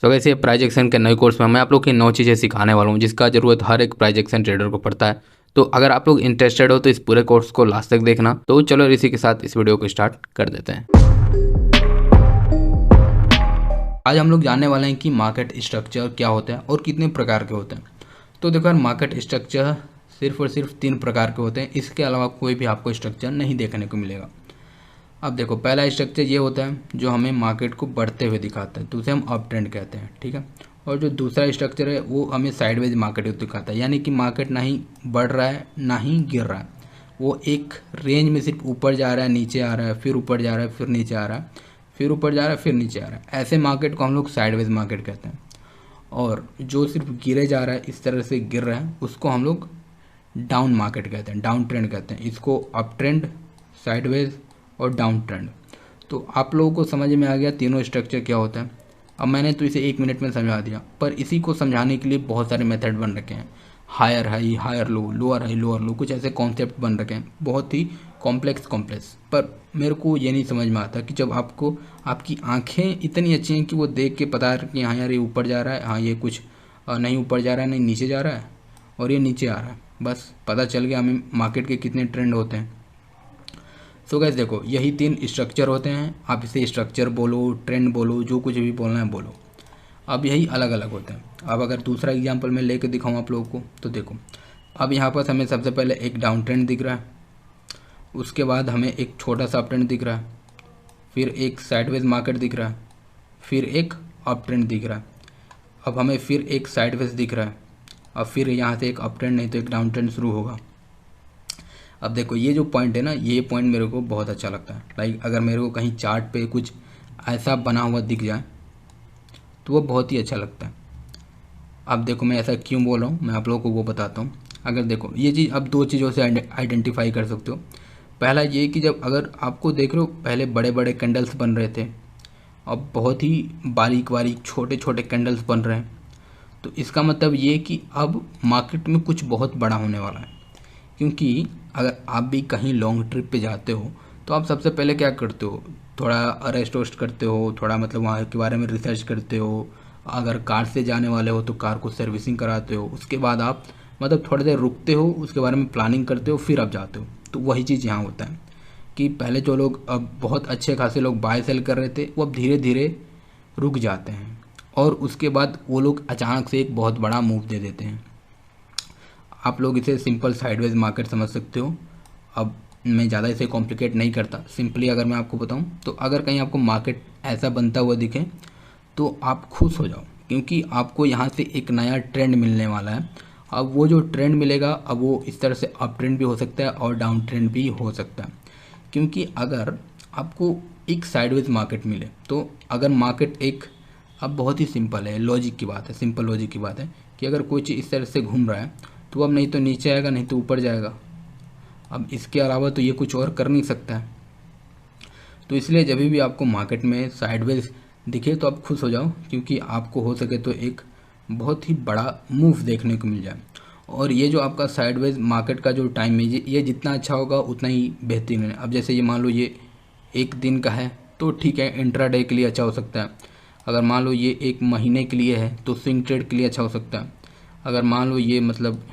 सो वैसे ये price action के नए कोर्स में मैं आप लोग की 9 चीज़ें सिखाने वाला हूँ जिसका ज़रूरत हर एक प्राइस एक्शन ट्रेडर को पड़ता है। तो अगर आप लोग इंटरेस्टेड हो तो इस पूरे कोर्स को लास्ट तक देखना। तो चलो इसी के साथ इस वीडियो को स्टार्ट कर देते हैं। आज हम लोग जानने वाले हैं कि मार्केट स्ट्रक्चर क्या होता है और कितने प्रकार के होते हैं। तो देखो यार, मार्केट स्ट्रक्चर सिर्फ और सिर्फ 3 प्रकार के होते हैं, इसके अलावा कोई भी आपको स्ट्रक्चर नहीं देखने को मिलेगा। अब देखो, पहला स्ट्रक्चर ये होता है जो हमें मार्केट को बढ़ते हुए दिखाता है, तो उसे हम अप ट्रेंड कहते हैं, ठीक है। और जो दूसरा स्ट्रक्चर है वो हमें साइडवेज मार्केट को दिखाता है, यानी कि मार्केट ना ही बढ़ रहा है ना ही गिर रहा है, वो एक रेंज में सिर्फ ऊपर जा रहा है, नीचे आ रहा है, फिर ऊपर जा रहा है, फिर नीचे आ रहा है, फिर ऊपर जा रहा है, फिर नीचे आ रहा है। ऐसे मार्केट को हम लोग साइडवेज मार्केट कहते हैं। और जो सिर्फ गिरे जा रहा है, इस तरह से गिर रहा है, उसको हम लोग डाउन मार्केट कहते हैं, डाउन ट्रेंड कहते हैं। इसको अप ट्रेंड, साइडवेज और डाउन ट्रेंड। तो आप लोगों को समझ में आ गया तीनों स्ट्रक्चर क्या होता है। अब मैंने तो इसे 1 मिनट में समझा दिया, पर इसी को समझाने के लिए बहुत सारे मेथड बन रखे हैं। Higher high, higher low, lower high, lower low, कुछ ऐसे कॉन्सेप्ट बन रखे हैं, बहुत ही कॉम्प्लेक्स। पर मेरे को ये नहीं समझ में आता कि जब आपको आपकी आंखें इतनी अच्छी हैं कि वो देख के पता है कि हाँ यार ये ऊपर जा रहा है, हाँ ये कुछ नहीं ऊपर जा रहा है, नहीं नीचे जा रहा है, और ये नीचे आ रहा है, बस पता चल गया हमें मार्केट के कितने ट्रेंड होते हैं। सो गाइस देखो, यही 3 स्ट्रक्चर होते हैं। आप इसे स्ट्रक्चर बोलो, ट्रेंड बोलो, जो कुछ भी बोलना है बोलो। अब यही अलग अलग होते हैं। अब अगर दूसरा एग्जांपल मैं लेके दिखाऊं आप लोगों को, तो देखो, अब यहाँ पर हमें सबसे पहले एक डाउन ट्रेंड दिख रहा है, उसके बाद हमें एक छोटा सा अप ट्रेंड दिख रहा है, फिर एक साइडवेज मार्केट दिख रहा है, फिर एक अप ट्रेंड दिख रहा है, अब हमें फिर एक साइडवेज दिख रहा है, अब फिर यहाँ से एक अप ट्रेंड नहीं तो एक डाउन ट्रेंड शुरू होगा। अब देखो, ये जो पॉइंट है ना, ये पॉइंट मेरे को बहुत अच्छा लगता है। लाइक अगर मेरे को कहीं चार्ट पे कुछ ऐसा बना हुआ दिख जाए तो वो बहुत ही अच्छा लगता है। अब देखो, मैं ऐसा क्यों बोल रहा हूँ, मैं आप लोगों को वो बताता हूँ। अगर देखो, ये चीज़ अब 2 चीज़ों से आइडेंटिफाई कर सकते हो। पहला ये कि जब अगर आपको देख रहे हो पहले बड़े बड़े कैंडल्स बन रहे थे, अब बहुत ही बारीक बारीक छोटे छोटे कैंडल्स बन रहे हैं, तो इसका मतलब ये कि अब मार्केट में कुछ बहुत बड़ा होने वाला है। क्योंकि अगर आप भी कहीं लॉन्ग ट्रिप पे जाते हो तो आप सबसे पहले क्या करते हो, थोड़ा रेस्ट वेस्ट करते हो, थोड़ा मतलब वहाँ के बारे में रिसर्च करते हो। अगर कार से जाने वाले हो तो कार को सर्विसिंग कराते हो, उसके बाद आप मतलब थोड़ी देर रुकते हो, उसके बारे में प्लानिंग करते हो, फिर आप जाते हो। तो वही चीज़ यहाँ होता है कि पहले जो लोग अब बहुत अच्छे खासे लोग बाय सेल कर रहे थे, वो अब धीरे धीरे रुक जाते हैं, और उसके बाद वो लोग अचानक से एक बहुत बड़ा मूव दे देते हैं। आप लोग इसे सिंपल साइडवेज मार्केट समझ सकते हो। अब मैं ज़्यादा इसे कॉम्प्लिकेट नहीं करता, सिंपली अगर मैं आपको बताऊं तो अगर कहीं आपको मार्केट ऐसा बनता हुआ दिखे तो आप खुश हो जाओ, क्योंकि आपको यहाँ से एक नया ट्रेंड मिलने वाला है। अब वो जो ट्रेंड मिलेगा, अब वो इस तरह से अप ट्रेंड भी हो सकता है और डाउन ट्रेंड भी हो सकता है। क्योंकि अगर आपको एक साइडवेज मार्केट मिले, तो अगर मार्केट एक, अब बहुत ही सिंपल है, लॉजिक की बात है, सिंपल लॉजिक की बात है कि अगर कोई चीज़ इस तरह से घूम रहा है तो अब नहीं तो नीचे आएगा नहीं तो ऊपर जाएगा। अब इसके अलावा तो ये कुछ और कर नहीं सकता है। तो इसलिए जब भी आपको मार्केट में साइडवेज दिखे तो आप खुश हो जाओ, क्योंकि आपको हो सके तो एक बहुत ही बड़ा मूव देखने को मिल जाए। और ये जो आपका साइडवेज मार्केट का जो टाइम है, ये जितना अच्छा होगा उतना ही बेहतरीन है। अब जैसे ये मान लो ये 1 दिन का है तो ठीक है, इंट्राडे के लिए अच्छा हो सकता है। अगर मान लो ये 1 महीने के लिए है तो स्विंग ट्रेड के लिए अच्छा हो सकता है। अगर मान लो ये मतलब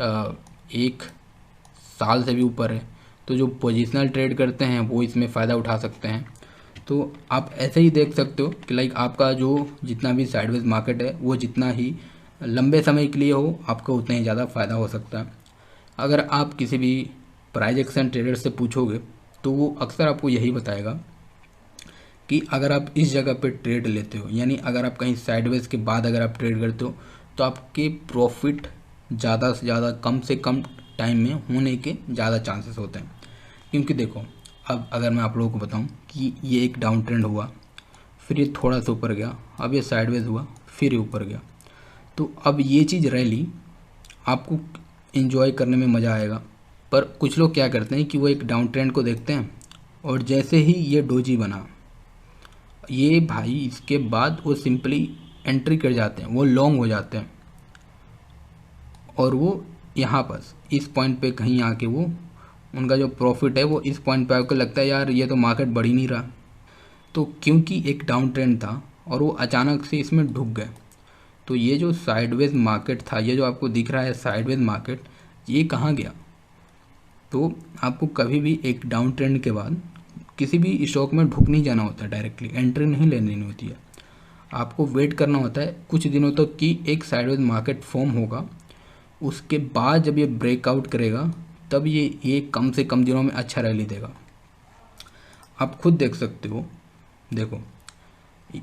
1 साल से भी ऊपर है तो जो पोजिशनल ट्रेड करते हैं वो इसमें फ़ायदा उठा सकते हैं। तो आप ऐसे ही देख सकते हो कि लाइक आपका जो जितना भी साइडवेज मार्केट है वो जितना ही लंबे समय के लिए हो, आपको उतना ही ज़्यादा फ़ायदा हो सकता है। अगर आप किसी भी प्राइस एक्शन ट्रेडर से पूछोगे तो वो अक्सर आपको यही बताएगा कि अगर आप इस जगह पे ट्रेड लेते हो, यानी अगर आप कहीं साइडवेज के बाद अगर आप ट्रेड करते हो तो आपके प्रॉफिट ज़्यादा से ज़्यादा कम से कम टाइम में होने के ज़्यादा चांसेस होते हैं। क्योंकि देखो, अब अगर मैं आप लोगों को बताऊं कि ये एक डाउन ट्रेंड हुआ, फिर ये थोड़ा सा ऊपर गया, अब ये साइडवेज हुआ, फिर ये ऊपर गया, तो अब ये चीज़ रैली आपको इन्जॉय करने में मज़ा आएगा। पर कुछ लोग क्या करते हैं कि वो एक डाउन ट्रेंड को देखते हैं और जैसे ही ये डोजी बना, ये भाई इसके बाद वो सिंपली एंट्री कर जाते हैं, वो लॉन्ग हो जाते हैं, और वो यहाँ पर इस पॉइंट पे कहीं आके वो उनका जो प्रॉफिट है वो इस पॉइंट पे आकर लगता है यार ये तो मार्केट बढ़ ही नहीं रहा। तो क्योंकि एक डाउन ट्रेंड था और वो अचानक से इसमें ढुक गए। तो ये जो साइडवेज मार्केट था, ये जो आपको दिख रहा है साइडवेज मार्केट, ये कहाँ गया? तो आपको कभी भी एक डाउन ट्रेंड के बाद किसी भी स्टॉक में ढुक नहीं जाना होता, डायरेक्टली एंट्री नहीं लेनी होती है। आपको वेट करना होता है कुछ दिनों तक कि एक साइडवेज मार्केट फॉर्म होगा, उसके बाद जब ये ब्रेकआउट करेगा तब ये कम से कम दिनों में अच्छा रैली देगा। आप खुद देख सकते हो, देखो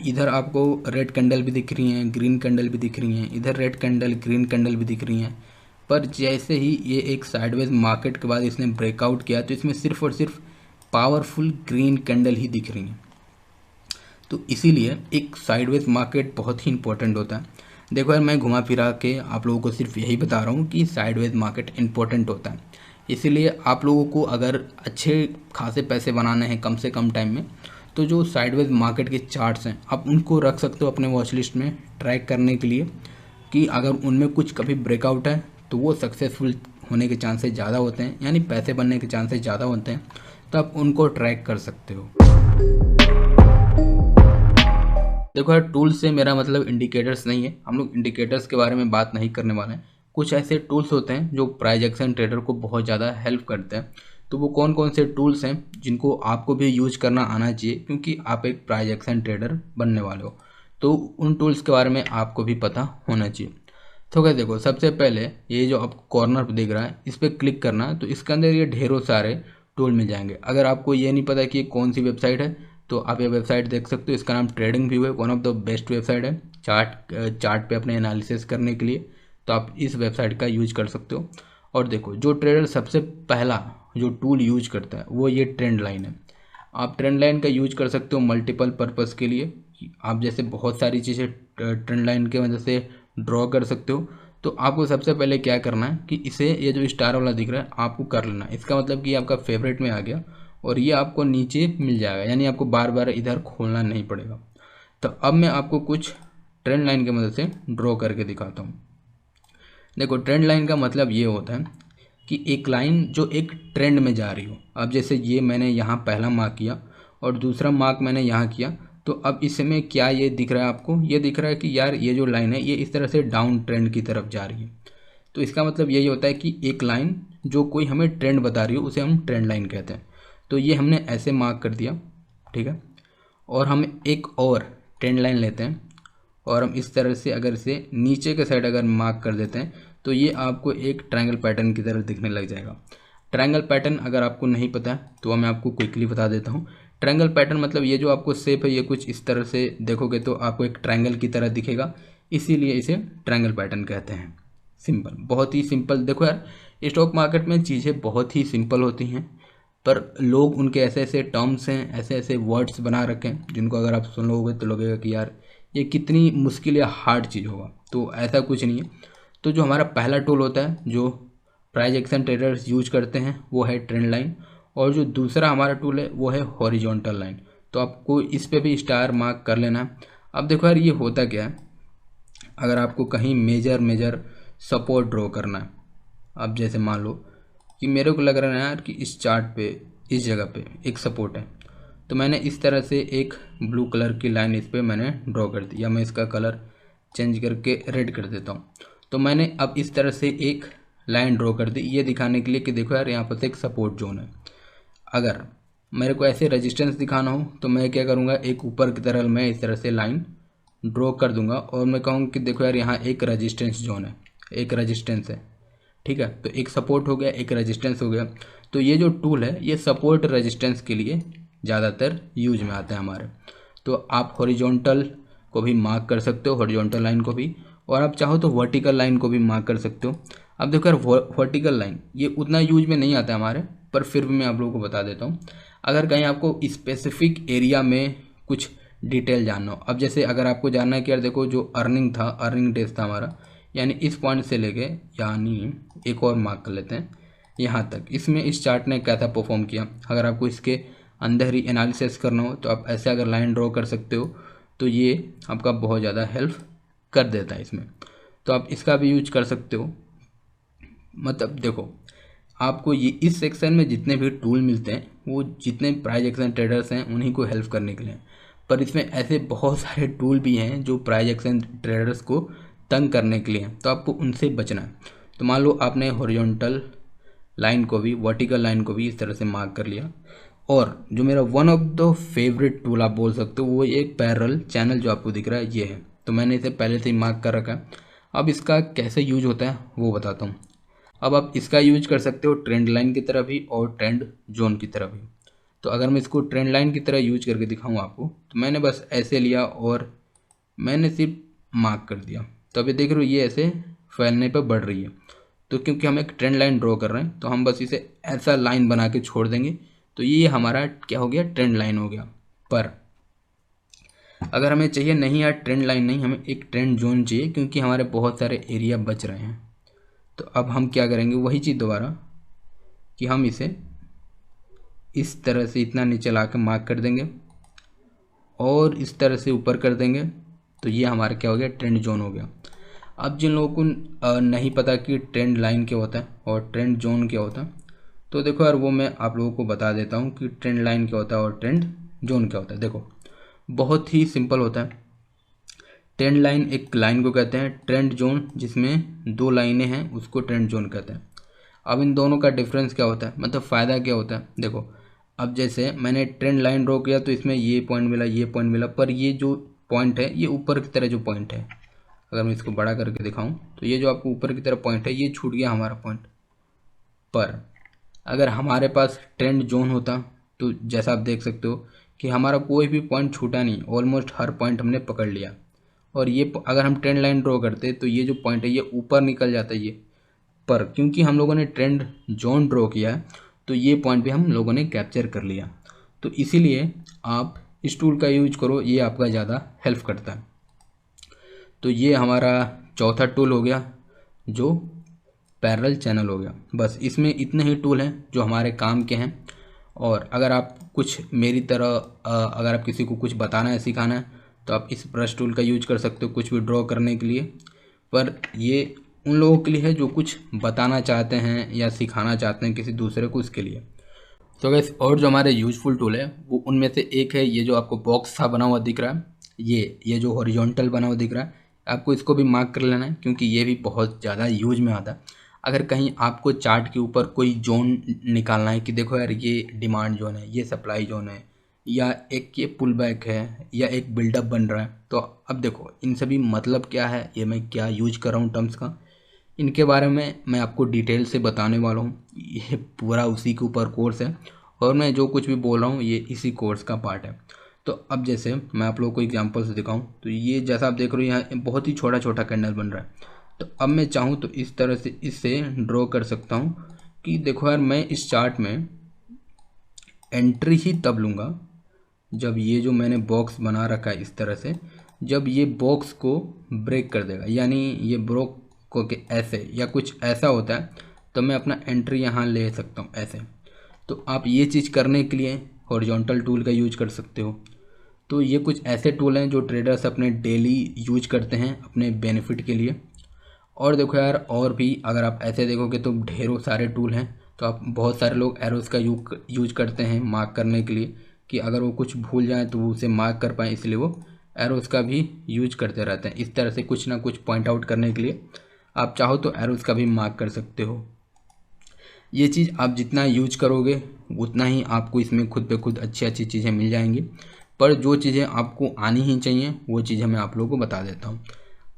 इधर आपको रेड कैंडल भी दिख रही हैं, ग्रीन कैंडल भी दिख रही हैं, इधर रेड कैंडल ग्रीन कैंडल भी दिख रही हैं, पर जैसे ही ये एक साइडवेज मार्केट के बाद इसने ब्रेकआउट किया तो इसमें सिर्फ और सिर्फ पावरफुल ग्रीन कैंडल ही दिख रही हैं। तो इसीलिए एक साइडवेज मार्केट बहुत ही इंपॉर्टेंट होता है। देखो यार, मैं घुमा फिरा के आप लोगों को सिर्फ यही बता रहा हूँ कि साइडवेज मार्केट इंपॉर्टेंट होता है। इसीलिए आप लोगों को अगर अच्छे खासे पैसे बनाने हैं कम से कम टाइम में, तो जो साइडवेज मार्केट के चार्ट्स हैं आप उनको रख सकते हो अपने वॉच लिस्ट में ट्रैक करने के लिए, कि अगर उनमें कुछ कभी ब्रेकआउट है तो वो सक्सेसफुल होने के चांसेस ज़्यादा होते हैं, यानी पैसे बनने के चांसेस ज़्यादा होते हैं, तो आप उनको ट्रैक कर सकते हो। देखो यार, टूल्स से मेरा मतलब इंडिकेटर्स नहीं है, हम लोग इंडिकेटर्स के बारे में बात नहीं करने वाले हैं। कुछ ऐसे टूल्स होते हैं जो प्राइस एक्शन ट्रेडर को बहुत ज़्यादा हेल्प करते हैं। तो वो कौन कौन से टूल्स हैं जिनको आपको भी यूज करना आना चाहिए, क्योंकि आप एक प्राइस एक्शन ट्रेडर बनने वाले हो, तो उन टूल्स के बारे में आपको भी पता होना चाहिए। तो क्या, देखो सबसे पहले ये जो आपको कॉर्नर पर दिख रहा है इस पर क्लिक करना है, तो इसके अंदर ये ढेरों सारे टूल मिल जाएंगे। अगर आपको ये नहीं पता कि ये कौन सी वेबसाइट है, तो आप ये वेबसाइट देख सकते हो, इसका नाम ट्रेडिंग व्यू है, one of the best website है चार्ट पे अपने एनालिसिस करने के लिए। तो आप इस वेबसाइट का यूज कर सकते हो। और देखो, जो ट्रेडर सबसे पहला जो टूल यूज करता है वो ये ट्रेंड लाइन है। आप ट्रेंड लाइन का यूज कर सकते हो मल्टीपल पर्पस के लिए। आप जैसे बहुत सारी चीज़ें ट्रेंड लाइन के वजह से ड्रॉ कर सकते हो। तो आपको सबसे पहले क्या करना है कि इसे, ये जो स्टार वाला दिख रहा है आपको कर लेना है। इसका मतलब कि आपका फेवरेट में आ गया और ये आपको नीचे मिल जाएगा, यानी आपको बार बार इधर खोलना नहीं पड़ेगा। तो अब मैं आपको कुछ ट्रेंड लाइन की मदद से ड्रॉ करके दिखाता हूँ। देखो, ट्रेंड लाइन का मतलब ये होता है कि एक लाइन जो एक ट्रेंड में जा रही हो। अब जैसे ये मैंने यहाँ पहला मार्क किया और दूसरा मार्क मैंने यहाँ किया, तो अब इसमें क्या ये दिख रहा है आपको? ये दिख रहा है कि यार ये जो लाइन है ये इस तरह से डाउन ट्रेंड की तरफ जा रही है। तो इसका मतलब यही होता है कि एक लाइन जो कोई हमें ट्रेंड बता रही हो उसे हम ट्रेंड लाइन कहते हैं। तो ये हमने ऐसे मार्क कर दिया, ठीक है। और हम एक और ट्रेंड लाइन लेते हैं और हम इस तरह से अगर इसे नीचे के साइड अगर मार्क कर देते हैं तो ये आपको एक ट्रायंगल पैटर्न की तरह दिखने लग जाएगा। ट्रायंगल पैटर्न अगर आपको नहीं पता है तो मैं आपको क्विकली बता देता हूँ। ट्रायंगल पैटर्न मतलब ये जो आपको शेप है ये कुछ इस तरह से देखोगे तो आपको एक ट्रायंगल की तरह दिखेगा, इसीलिए इसे ट्रायंगल पैटर्न कहते हैं। सिंपल, बहुत ही सिंपल। देखो यार, स्टॉक मार्केट में चीज़ें बहुत ही सिंपल होती हैं, पर लोग उनके ऐसे ऐसे टर्म्स हैं, ऐसे ऐसे वर्ड्स बना रखे हैं जिनको अगर आप सुन लोगे तो लगेगा कि यार ये कितनी मुश्किल या हार्ड चीज़ होगा। तो ऐसा कुछ नहीं है। तो जो हमारा पहला टूल होता है जो प्राइस एक्शन ट्रेडर्स यूज करते हैं वो है ट्रेंड लाइन, और जो दूसरा हमारा टूल है वो है हॉरिजॉन्टल लाइन। तो आपको इस पे भी स्टार मार्क कर लेना है। अब देखो यार, ये होता क्या है, अगर आपको कहीं मेजर सपोर्ट ड्रॉ करना है, अब जैसे मान लो कि मेरे को लग रहा है यार कि इस चार्ट पे इस जगह पे एक सपोर्ट है, तो मैंने इस तरह से एक ब्लू कलर की लाइन इस पर मैंने ड्रॉ कर दी, या मैं इसका कलर चेंज करके रेड कर देता हूँ। तो मैंने अब इस तरह से एक लाइन ड्रॉ कर दी, ये दिखाने के लिए कि देखो यार यहाँ पर एक सपोर्ट जोन है। अगर मेरे को ऐसे रेजिस्टेंस दिखाना हो तो मैं क्या करूँगा, एक ऊपर की तरह मैं इस तरह से लाइन ड्रॉ कर दूंगा और मैं कहूँ कि देखो यार यहाँ एक रेजिस्टेंस जोन है, एक रेजिस्टेंस है, ठीक है। तो एक सपोर्ट हो गया, एक रेजिस्टेंस हो गया। तो ये जो टूल है ये सपोर्ट रेजिस्टेंस के लिए ज़्यादातर यूज में आता है हमारे। तो आप हॉरिजॉन्टल को भी मार्क कर सकते हो, हॉरिजॉन्टल लाइन को भी, और आप चाहो तो वर्टिकल लाइन को भी मार्क कर सकते हो। अब देखो यार, वर्टिकल लाइन ये उतना यूज में नहीं आता है हमारे, पर फिर भी मैं आप लोगों को बता देता हूँ। अगर कहीं आपको स्पेसिफिक एरिया में कुछ डिटेल जानना हो, अब जैसे अगर आपको जानना है कि यार देखो जो अर्निंग था, अर्निंग डेज था हमारा, यानी इस पॉइंट से लेके, यानी एक और मार्क कर लेते हैं यहाँ तक, इसमें इस चार्ट ने कैसा परफॉर्म किया। अगर आपको इसके अंदर ही एनालिसिस करना हो तो आप ऐसे अगर लाइन ड्रॉ कर सकते हो, तो ये आपका बहुत ज़्यादा हेल्प कर देता है इसमें। तो आप इसका भी यूज कर सकते हो। मतलब देखो, आपको ये इस सेक्शन में जितने भी टूल मिलते हैं वो जितने प्राइस एक्शन ट्रेडर्स हैं उन्हीं को हेल्प करने के लिए, पर इसमें ऐसे बहुत सारे टूल भी हैं जो प्राइस एक्शन ट्रेडर्स को तंग करने के लिए हैं, तो आपको उनसे बचना है। तो मान लो आपने हॉरिजॉन्टल लाइन को भी, वर्टिकल लाइन को भी इस तरह से मार्क कर लिया। और जो मेरा one of the favourite tool आप बोल सकते हो वो एक पैरेलल चैनल जो आपको दिख रहा है ये है। तो मैंने इसे पहले से ही मार्क कर रखा है। अब इसका कैसे यूज होता है वो बताता हूँ। अब आप इसका यूज कर सकते हो ट्रेंड लाइन की तरह भी और ट्रेंड जोन की तरह भी। तो अगर मैं इसको ट्रेंड लाइन की तरह यूज करके दिखाऊँ आपको, तो मैंने बस ऐसे लिया और मैंने सिर्फ मार्क कर दिया। तो अभी देख रहे हो ये ऐसे फैलने पर बढ़ रही है। तो क्योंकि हम एक ट्रेंड लाइन ड्रॉ कर रहे हैं तो हम बस इसे ऐसा लाइन बना के छोड़ देंगे, तो ये हमारा क्या हो गया, ट्रेंड लाइन हो गया। पर अगर हमें चाहिए नहीं यार ट्रेंड लाइन नहीं, हमें एक ट्रेंड जोन चाहिए क्योंकि हमारे बहुत सारे एरिया बच रहे हैं। तो अब हम क्या करेंगे, वही चीज़ दोबारा कि हम इसे इस तरह से इतना नीचे ला के मार्क कर देंगे और इस तरह से ऊपर कर देंगे। तो ये हमारा क्या हो गया, ट्रेंड जोन हो गया। अब जिन लोगों को नहीं पता कि ट्रेंड लाइन क्या होता है और ट्रेंड जोन क्या होता है, तो देखो यार वो मैं आप लोगों को बता देता हूँ कि ट्रेंड लाइन क्या होता है और ट्रेंड जोन क्या होता है। देखो बहुत ही सिंपल होता है। ट्रेंड लाइन एक लाइन को कहते हैं, ट्रेंड जोन जिसमें दो लाइनें हैं उसको ट्रेंड जोन कहते हैं। अब इन दोनों का डिफरेंस क्या होता है, मतलब फ़ायदा क्या होता है। देखो अब जैसे मैंने ट्रेंड लाइन ड्रॉ किया तो इसमें ये पॉइंट मिला, ये पॉइंट मिला, पर ये जो पॉइंट है ये ऊपर की तरह जो पॉइंट है, अगर मैं इसको बड़ा करके दिखाऊं तो ये जो आपको ऊपर की तरफ पॉइंट है ये छूट गया हमारा पॉइंट। पर अगर हमारे पास ट्रेंड जोन होता तो जैसा आप देख सकते हो कि हमारा कोई भी पॉइंट छूटा नहीं, ऑलमोस्ट हर पॉइंट हमने पकड़ लिया। और ये अगर हम ट्रेंड लाइन ड्रॉ करते तो ये जो पॉइंट है ये ऊपर निकल जाता है ये। पर क्योंकि हम लोगों ने ट्रेंड जोन ड्रॉ किया है तो ये पॉइंट भी हम लोगों ने कैप्चर कर लिया। तो इसीलिए आप इस टूल का यूज करो, ये आपका ज़्यादा हेल्प करता है। तो ये हमारा चौथा टूल हो गया जो पैरेलल चैनल हो गया। बस इसमें इतने ही टूल हैं जो हमारे काम के हैं। और अगर आप कुछ मेरी तरह अगर आप किसी को कुछ बताना है, सिखाना है, तो आप इस ब्रश टूल का यूज कर सकते हो कुछ भी ड्रॉ करने के लिए। पर ये उन लोगों के लिए है जो कुछ बताना चाहते हैं या सिखाना चाहते हैं किसी दूसरे को, उसके लिए। तो गैस और जो हमारे यूजफुल टूल है वो उनमें से एक है ये जो आपको बॉक्स सा बना हुआ दिख रहा है, ये जो हॉरिजॉन्टल बना हुआ दिख रहा है, आपको इसको भी मार्क कर लेना है क्योंकि ये भी बहुत ज़्यादा यूज में आता है। अगर कहीं आपको चार्ट के ऊपर कोई जोन निकालना है कि देखो यार ये डिमांड जोन है, ये सप्लाई जोन है, या एक ये पुल बैक है, या एक बिल्डअप बन रहा है, तो अब देखो इन सभी मतलब क्या है, ये मैं क्या यूज कर रहा हूँ टर्म्स का, इनके बारे में मैं आपको डिटेल से बताने वाला हूँ। ये पूरा उसी के ऊपर कोर्स है और मैं जो कुछ भी बोल रहा हूँ ये इसी कोर्स का पार्ट है। तो अब जैसे मैं आप लोगों को एग्जांपल से दिखाऊं तो ये जैसा आप देख रहे हो यहाँ बहुत ही छोटा छोटा कैंडल बन रहा है। तो अब मैं चाहूँ तो इस तरह से इससे ड्रॉ कर सकता हूँ कि देखो यार मैं इस चार्ट में एंट्री ही तब लूँगा जब ये जो मैंने बॉक्स बना रखा है इस तरह से, जब ये बॉक्स को ब्रेक कर देगा, यानी ये ब्रोक को के ऐसे या कुछ ऐसा होता है तो मैं अपना एंट्री यहाँ ले सकता हूँ ऐसे। तो आप ये चीज़ करने के लिए हॉरिजॉन्टल टूल का यूज कर सकते हो। तो ये कुछ ऐसे टूल हैं जो ट्रेडर्स अपने डेली यूज करते हैं अपने बेनिफिट के लिए। और देखो यार और भी अगर आप ऐसे देखोगे तो ढेरों सारे टूल हैं। तो आप बहुत सारे लोग एरोस का यूज करते हैं मार्क करने के लिए कि अगर वो कुछ भूल जाएं तो वो उसे मार्क कर पाएँ, इसलिए वो एरोस का भी यूज करते रहते हैं। इस तरह से कुछ ना कुछ पॉइंट आउट करने के लिए आप चाहो तो एरोस का भी मार्क कर सकते हो। ये चीज़ आप जितना यूज करोगे उतना ही आपको इसमें खुद पे खुद अच्छी अच्छी चीज़ें मिल जाएंगी। पर जो चीज़ें आपको आनी ही चाहिए वो चीज़ें मैं आप लोगों को बता देता हूँ।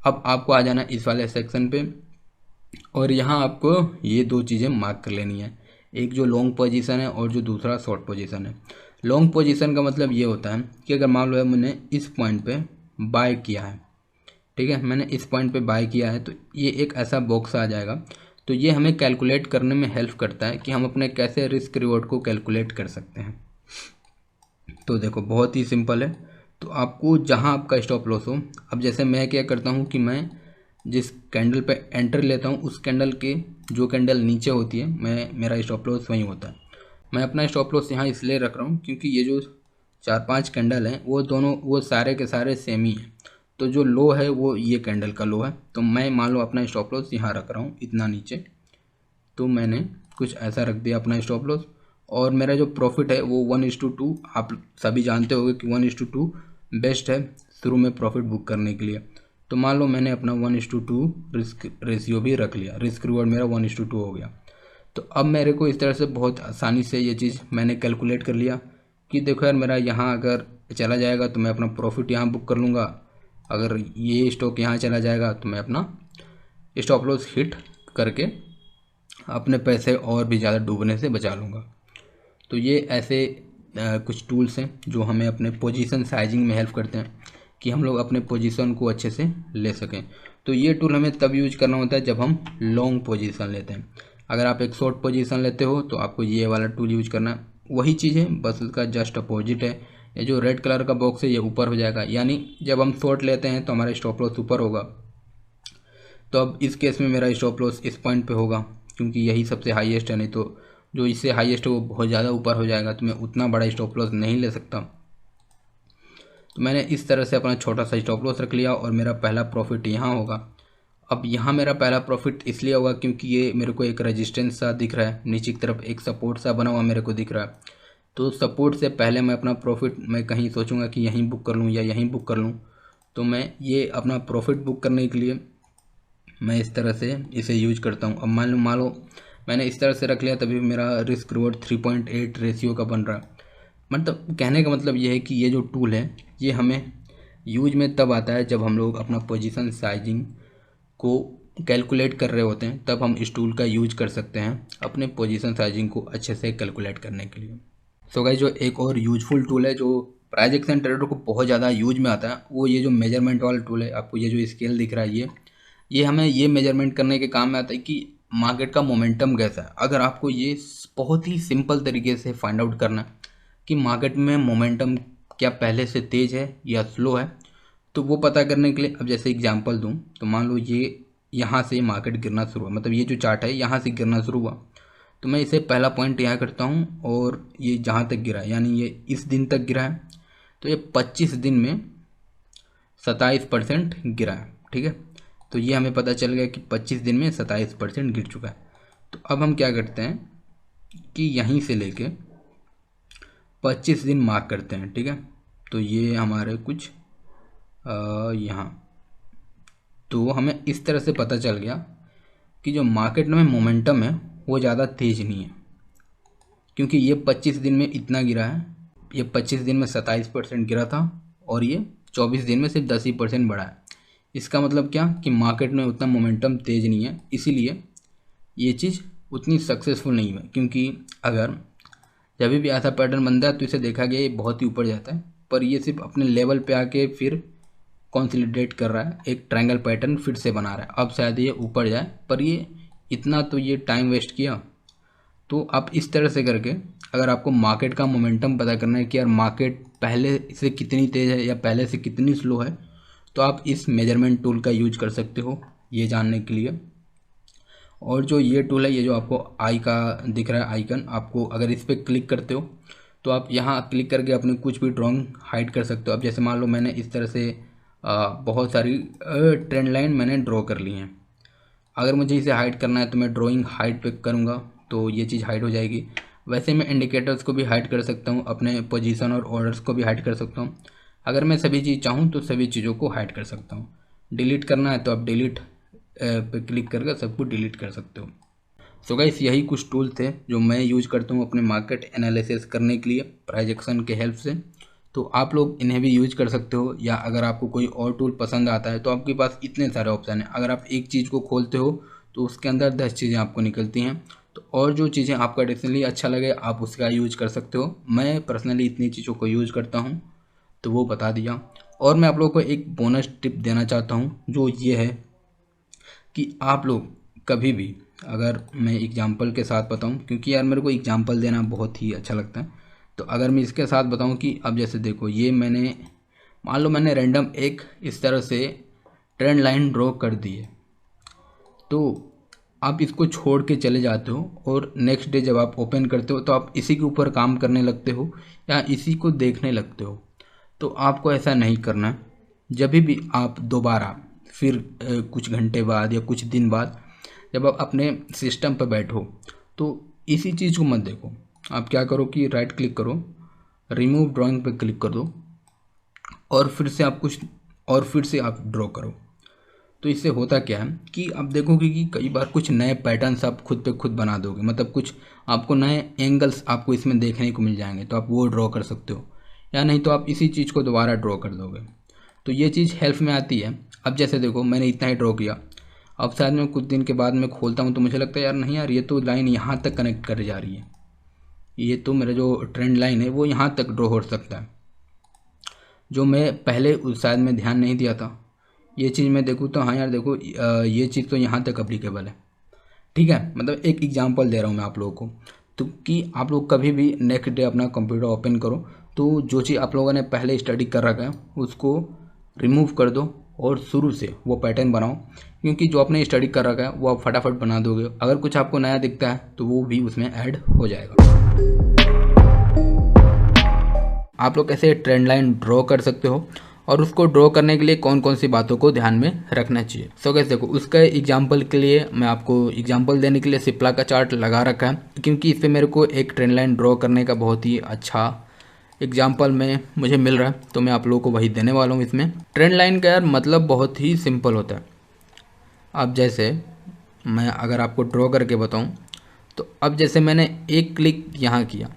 अब आपको आ जाना इस वाले सेक्शन पे और यहाँ आपको ये दो चीज़ें मार्क कर लेनी है, एक जो लॉन्ग पोजीशन है और जो दूसरा शॉर्ट पोजीशन है। लॉन्ग पोजीशन का मतलब ये होता है कि अगर मान लो मैंने इस पॉइंट पे बाय किया है, ठीक है, मैंने इस पॉइंट पे बाय किया है, तो ये एक ऐसा बॉक्स आ जाएगा। तो ये हमें कैलकुलेट करने में हेल्प करता है कि हम अपने कैसे रिस्क रिवॉर्ड को कैलकुलेट कर सकते हैं। तो देखो बहुत ही सिंपल है। तो आपको जहां आपका स्टॉप लॉस हो, अब जैसे मैं क्या करता हूं कि मैं जिस कैंडल पे एंटर लेता हूं उस कैंडल के जो कैंडल नीचे होती है मेरा स्टॉप लॉस वहीं होता है। मैं अपना स्टॉप लॉस यहाँ इसलिए रख रहा हूँ क्योंकि ये जो 4-5 कैंडल हैं वो दोनों वो सारे के सारे सेम ही हैं। तो जो लो है वो ये कैंडल का लो है, तो मैं मान लो अपना स्टॉप लॉस यहाँ रख रहा हूँ इतना नीचे। तो मैंने कुछ ऐसा रख दिया अपना स्टॉप लॉस और मेरा जो प्रॉफिट है वो 1:2, आप सभी जानते होंगे कि 1:2 बेस्ट है शुरू में प्रॉफिट बुक करने के लिए। तो मान लो मैंने अपना 1:2 रिस्क रेशियो भी रख लिया, रिस्क रिवॉर्ड मेरा 1:2 हो गया। तो अब मेरे को इस तरह से बहुत आसानी से ये चीज़ मैंने कैलकुलेट कर लिया कि देखो यार मेरा यहाँ अगर चला जाएगा तो मैं अपना प्रॉफिट यहाँ बुक कर लूँगा, अगर ये स्टॉक यहाँ चला जाएगा तो मैं अपना स्टॉप लॉस हिट करके अपने पैसे और भी ज़्यादा डूबने से बचा लूँगा। तो ये ऐसे कुछ टूल्स हैं जो हमें अपने पोजीशन साइजिंग में हेल्प करते हैं कि हम लोग अपने पोजीशन को अच्छे से ले सकें। तो ये टूल हमें तब यूज करना होता है जब हम लॉन्ग पोजीशन लेते हैं। अगर आप एक शॉर्ट पोजीशन लेते हो तो आपको ये वाला टूल यूज करना है। वही चीज़ है, बस उसका जस्ट अपोजिट है। ये जो रेड कलर का बॉक्स है ये ऊपर हो जाएगा, यानी जब हम शॉर्ट लेते हैं तो हमारा स्टॉप लॉस ऊपर होगा। तो अब इस केस में मेरा स्टॉप लॉस इस पॉइंट पे होगा क्योंकि यही सबसे हाईएस्ट है, नहीं तो जो इससे हाईएस्ट है वो बहुत ज़्यादा ऊपर हो जाएगा, तो मैं उतना बड़ा स्टॉप लॉस नहीं ले सकता। तो मैंने इस तरह से अपना छोटा सा स्टॉप लॉस रख लिया और मेरा पहला प्रॉफिट यहाँ होगा। अब यहाँ मेरा पहला प्रॉफिट इसलिए होगा क्योंकि ये मेरे को एक रेजिस्टेंस सा दिख रहा है, नीचे की तरफ एक सपोर्ट सा बना हुआ मेरे को दिख रहा है। तो सपोर्ट से पहले मैं अपना प्रॉफिट मैं कहीं सोचूंगा कि यहीं बुक कर लूँ या यहीं बुक कर लूँ। तो मैं ये अपना प्रॉफिट बुक करने के लिए मैं इस तरह से इसे यूज करता हूँ। अब मान लो मैंने इस तरह से रख लिया, तभी मेरा रिस्क रिवॉर्ड 3.8 रेशियो का बन रहा है। मतलब कहने का मतलब ये है कि ये जो टूल है ये हमें यूज में तब आता है जब हम लोग अपना पोजीशन साइजिंग को कैलकुलेट कर रहे होते हैं, तब हम इस टूल का यूज कर सकते हैं अपने पोजीशन साइजिंग को अच्छे से कैलकुलेट करने के लिए। सो गाइस, जो एक और यूजफुल टूल है जो प्राइस एक्शन ट्रेडर को बहुत ज़्यादा यूज में आता है वो ये जो मेजरमेंट वाला टूल है। आपको ये जो स्केल दिख रहा है ये हमें ये मेजरमेंट करने के काम में आता है कि मार्केट का मोमेंटम कैसा है। अगर आपको ये बहुत ही सिंपल तरीके से फाइंड आउट करना है कि मार्केट में मोमेंटम क्या पहले से तेज़ है या स्लो है, तो वो पता करने के लिए अब जैसे एग्जांपल दूं तो मान लो ये यहाँ से मार्केट गिरना शुरू हुआ, मतलब ये जो चार्ट है यहाँ से गिरना शुरू हुआ, तो मैं इसे पहला पॉइंट यहाँ करता हूँ और ये जहाँ तक गिरा है यानी ये इस दिन तक गिरा है, तो ये 25 दिन में 27% गिरा है। ठीक है, तो ये हमें पता चल गया कि 25 दिन में 27% गिर चुका है। तो अब हम क्या करते हैं कि यहीं से लेके 25 दिन मार्क करते हैं। ठीक है, तो ये हमारे कुछ यहाँ, तो हमें इस तरह से पता चल गया कि जो मार्केट में मोमेंटम है वो ज़्यादा तेज़ नहीं है, क्योंकि ये 25 दिन में इतना गिरा है, ये 25 दिन में 27% गिरा था और ये 24 दिन में सिर्फ 10% बढ़ा है। इसका मतलब क्या कि मार्केट में उतना मोमेंटम तेज़ नहीं है, इसीलिए ये चीज़ उतनी सक्सेसफुल नहीं है। क्योंकि अगर जब भी ऐसा पैटर्न बनता है तो इसे देखा गया ये बहुत ही ऊपर जाता है, पर ये सिर्फ अपने लेवल पे आके फिर कंसोलिडेट कर रहा है, एक ट्रायंगल पैटर्न फिर से बना रहा है। अब शायद ये ऊपर जाए, पर ये इतना तो ये टाइम वेस्ट किया। तो आप इस तरह से करके अगर आपको मार्केट का मोमेंटम पता करना है कि यार मार्केट पहले से कितनी तेज़ है या पहले से कितनी स्लो है, तो आप इस मेजरमेंट टूल का यूज कर सकते हो ये जानने के लिए। और जो ये टूल है, ये जो आपको आई का दिख रहा है आइकन, आपको अगर इस पर क्लिक करते हो तो आप यहाँ क्लिक करके अपने कुछ भी ड्राइंग हाइड कर सकते हो। अब जैसे मान लो मैंने इस तरह से बहुत सारी ट्रेंड लाइन मैंने ड्रॉ कर ली हैं। अगर मुझे इसे हाइड करना है तो मैं ड्राइंग हाइड पे करूँगा तो ये चीज़ हाइड हो जाएगी। वैसे मैं इंडिकेटर्स को भी हाइड कर सकता हूँ, अपने पोजीशन और ऑर्डर्स को भी हाइड कर सकता हूँ। अगर मैं सभी चीज़ चाहूँ तो सभी चीज़ों को हाइड कर सकता हूँ। डिलीट करना है तो आप डिलीट पे क्लिक करके सबको डिलीट कर सकते हो। सो गाइस, यही कुछ टूल थे जो मैं यूज करता हूँ अपने मार्केट एनालिसिस करने के लिए प्राइस एक्शन के हेल्प से। तो आप लोग इन्हें भी यूज कर सकते हो, या अगर आपको कोई और टूल पसंद आता है तो आपके पास इतने सारे ऑप्शन हैं। अगर आप एक चीज़ को खोलते हो तो उसके अंदर 10 चीज़ें आपको निकलती हैं। तो और जो चीज़ें आपका एडिशनली अच्छा लगे आप उसका यूज कर सकते हो। मैं पर्सनली इतनी चीज़ों को यूज करता हूँ तो वो बता दिया। और मैं आप लोगों को एक बोनस टिप देना चाहता हूँ, जो ये है कि आप लोग कभी भी, अगर मैं एग्जांपल के साथ बताऊं, क्योंकि यार मेरे को एग्जांपल देना बहुत ही अच्छा लगता है, तो अगर मैं इसके साथ बताऊं कि अब जैसे देखो ये मैंने मान लो मैंने रैंडम एक इस तरह से ट्रेंड लाइन ड्रॉ कर दी है, तो आप इसको छोड़ के चले जाते हो और नेक्स्ट डे जब आप ओपन करते हो तो आप इसी के ऊपर काम करने लगते हो या इसी को देखने लगते हो। तो आपको ऐसा नहीं करना। जब भी आप दोबारा फिर कुछ घंटे बाद या कुछ दिन बाद जब आप अपने सिस्टम पर बैठो तो इसी चीज़ को मत देखो। आप क्या करो कि राइट क्लिक करो, रिमूव ड्राइंग पे क्लिक कर दो और फिर से आप ड्रॉ करो। तो इससे होता क्या है कि आप देखोगे कि कई बार कुछ नए पैटर्न्स आप खुद पे खुद बना दोगे, मतलब कुछ आपको नए एंगल्स आपको इसमें देखने को मिल जाएंगे, तो आप वो ड्रॉ कर सकते हो, या नहीं तो आप इसी चीज़ को दोबारा ड्रॉ कर दोगे। तो ये चीज़ हेल्प में आती है। अब जैसे देखो मैंने इतना ही ड्रॉ किया, अब शायद मैं कुछ दिन के बाद मैं खोलता हूँ तो मुझे लगता है यार नहीं यार, ये तो लाइन यहाँ तक कनेक्ट कर जा रही है, ये तो मेरा जो ट्रेंड लाइन है वो यहाँ तक ड्रॉ हो सकता है, जो मैं पहले शायद मैं ध्यान नहीं दिया था। ये चीज़ मैं देखूँ तो हाँ यार देखो, ये चीज़ तो यहाँ तक अप्लीकेबल है। ठीक है, मतलब एक एग्जांपल दे रहा हूँ मैं आप लोगों को, तो कि आप लोग कभी भी नेक्स्ट डे अपना कंप्यूटर ओपन करो तो जो चीज़ आप लोगों ने पहले स्टडी कर रखा है उसको रिमूव कर दो और शुरू से वो पैटर्न बनाओ, क्योंकि जो आपने स्टडी कर रखा है वो आप फटाफट बना दोगे। अगर कुछ आपको नया दिखता है तो वो भी उसमें ऐड हो जाएगा। आप लोग कैसे ट्रेंड लाइन ड्रॉ कर सकते हो और उसको ड्रॉ करने के लिए कौन कौन सी बातों को ध्यान में रखना चाहिए। सो गाइस देखो, उसका एग्जांपल के लिए मैं आपको एग्जांपल देने के लिए सिप्ला का चार्ट लगा रखा है, क्योंकि इस पे मेरे को एक ट्रेंड लाइन ड्रॉ करने का बहुत ही अच्छा एग्जाम्पल में मुझे मिल रहा है, तो मैं आप लोगों को वही देने वाला हूँ। इसमें ट्रेंड लाइन का यार मतलब बहुत ही सिंपल होता है। अब जैसे मैं अगर आपको ड्रॉ करके बताऊँ तो अब जैसे मैंने एक क्लिक यहाँ किया,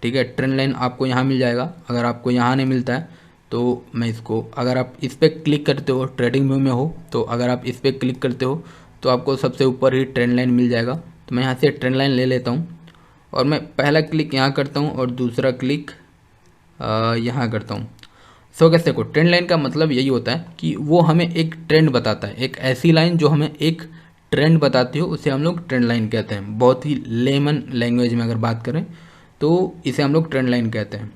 ठीक है, ट्रेंड लाइन आपको यहाँ मिल जाएगा। अगर आपको यहाँ नहीं मिलता है तो मैं इसको, अगर आप इस पर क्लिक करते हो, ट्रेडिंग व्यू में हो तो अगर आप इस पर क्लिक करते हो तो आपको सबसे ऊपर ही ट्रेंड लाइन मिल जाएगा। तो मैं यहाँ से ट्रेंड लाइन ले लेता हूँ और मैं पहला क्लिक यहाँ करता हूँ और दूसरा क्लिक यहाँ करता हूँ। सो कैसे को ट्रेंड लाइन का मतलब यही होता है कि वो हमें एक ट्रेंड बताता है, एक ऐसी लाइन जो हमें एक ट्रेंड बताती हो, उसे हम लोग ट्रेंड लाइन कहते हैं। बहुत ही लेमन लैंग्वेज में अगर बात करें तो इसे हम लोग ट्रेंड लाइन कहते हैं।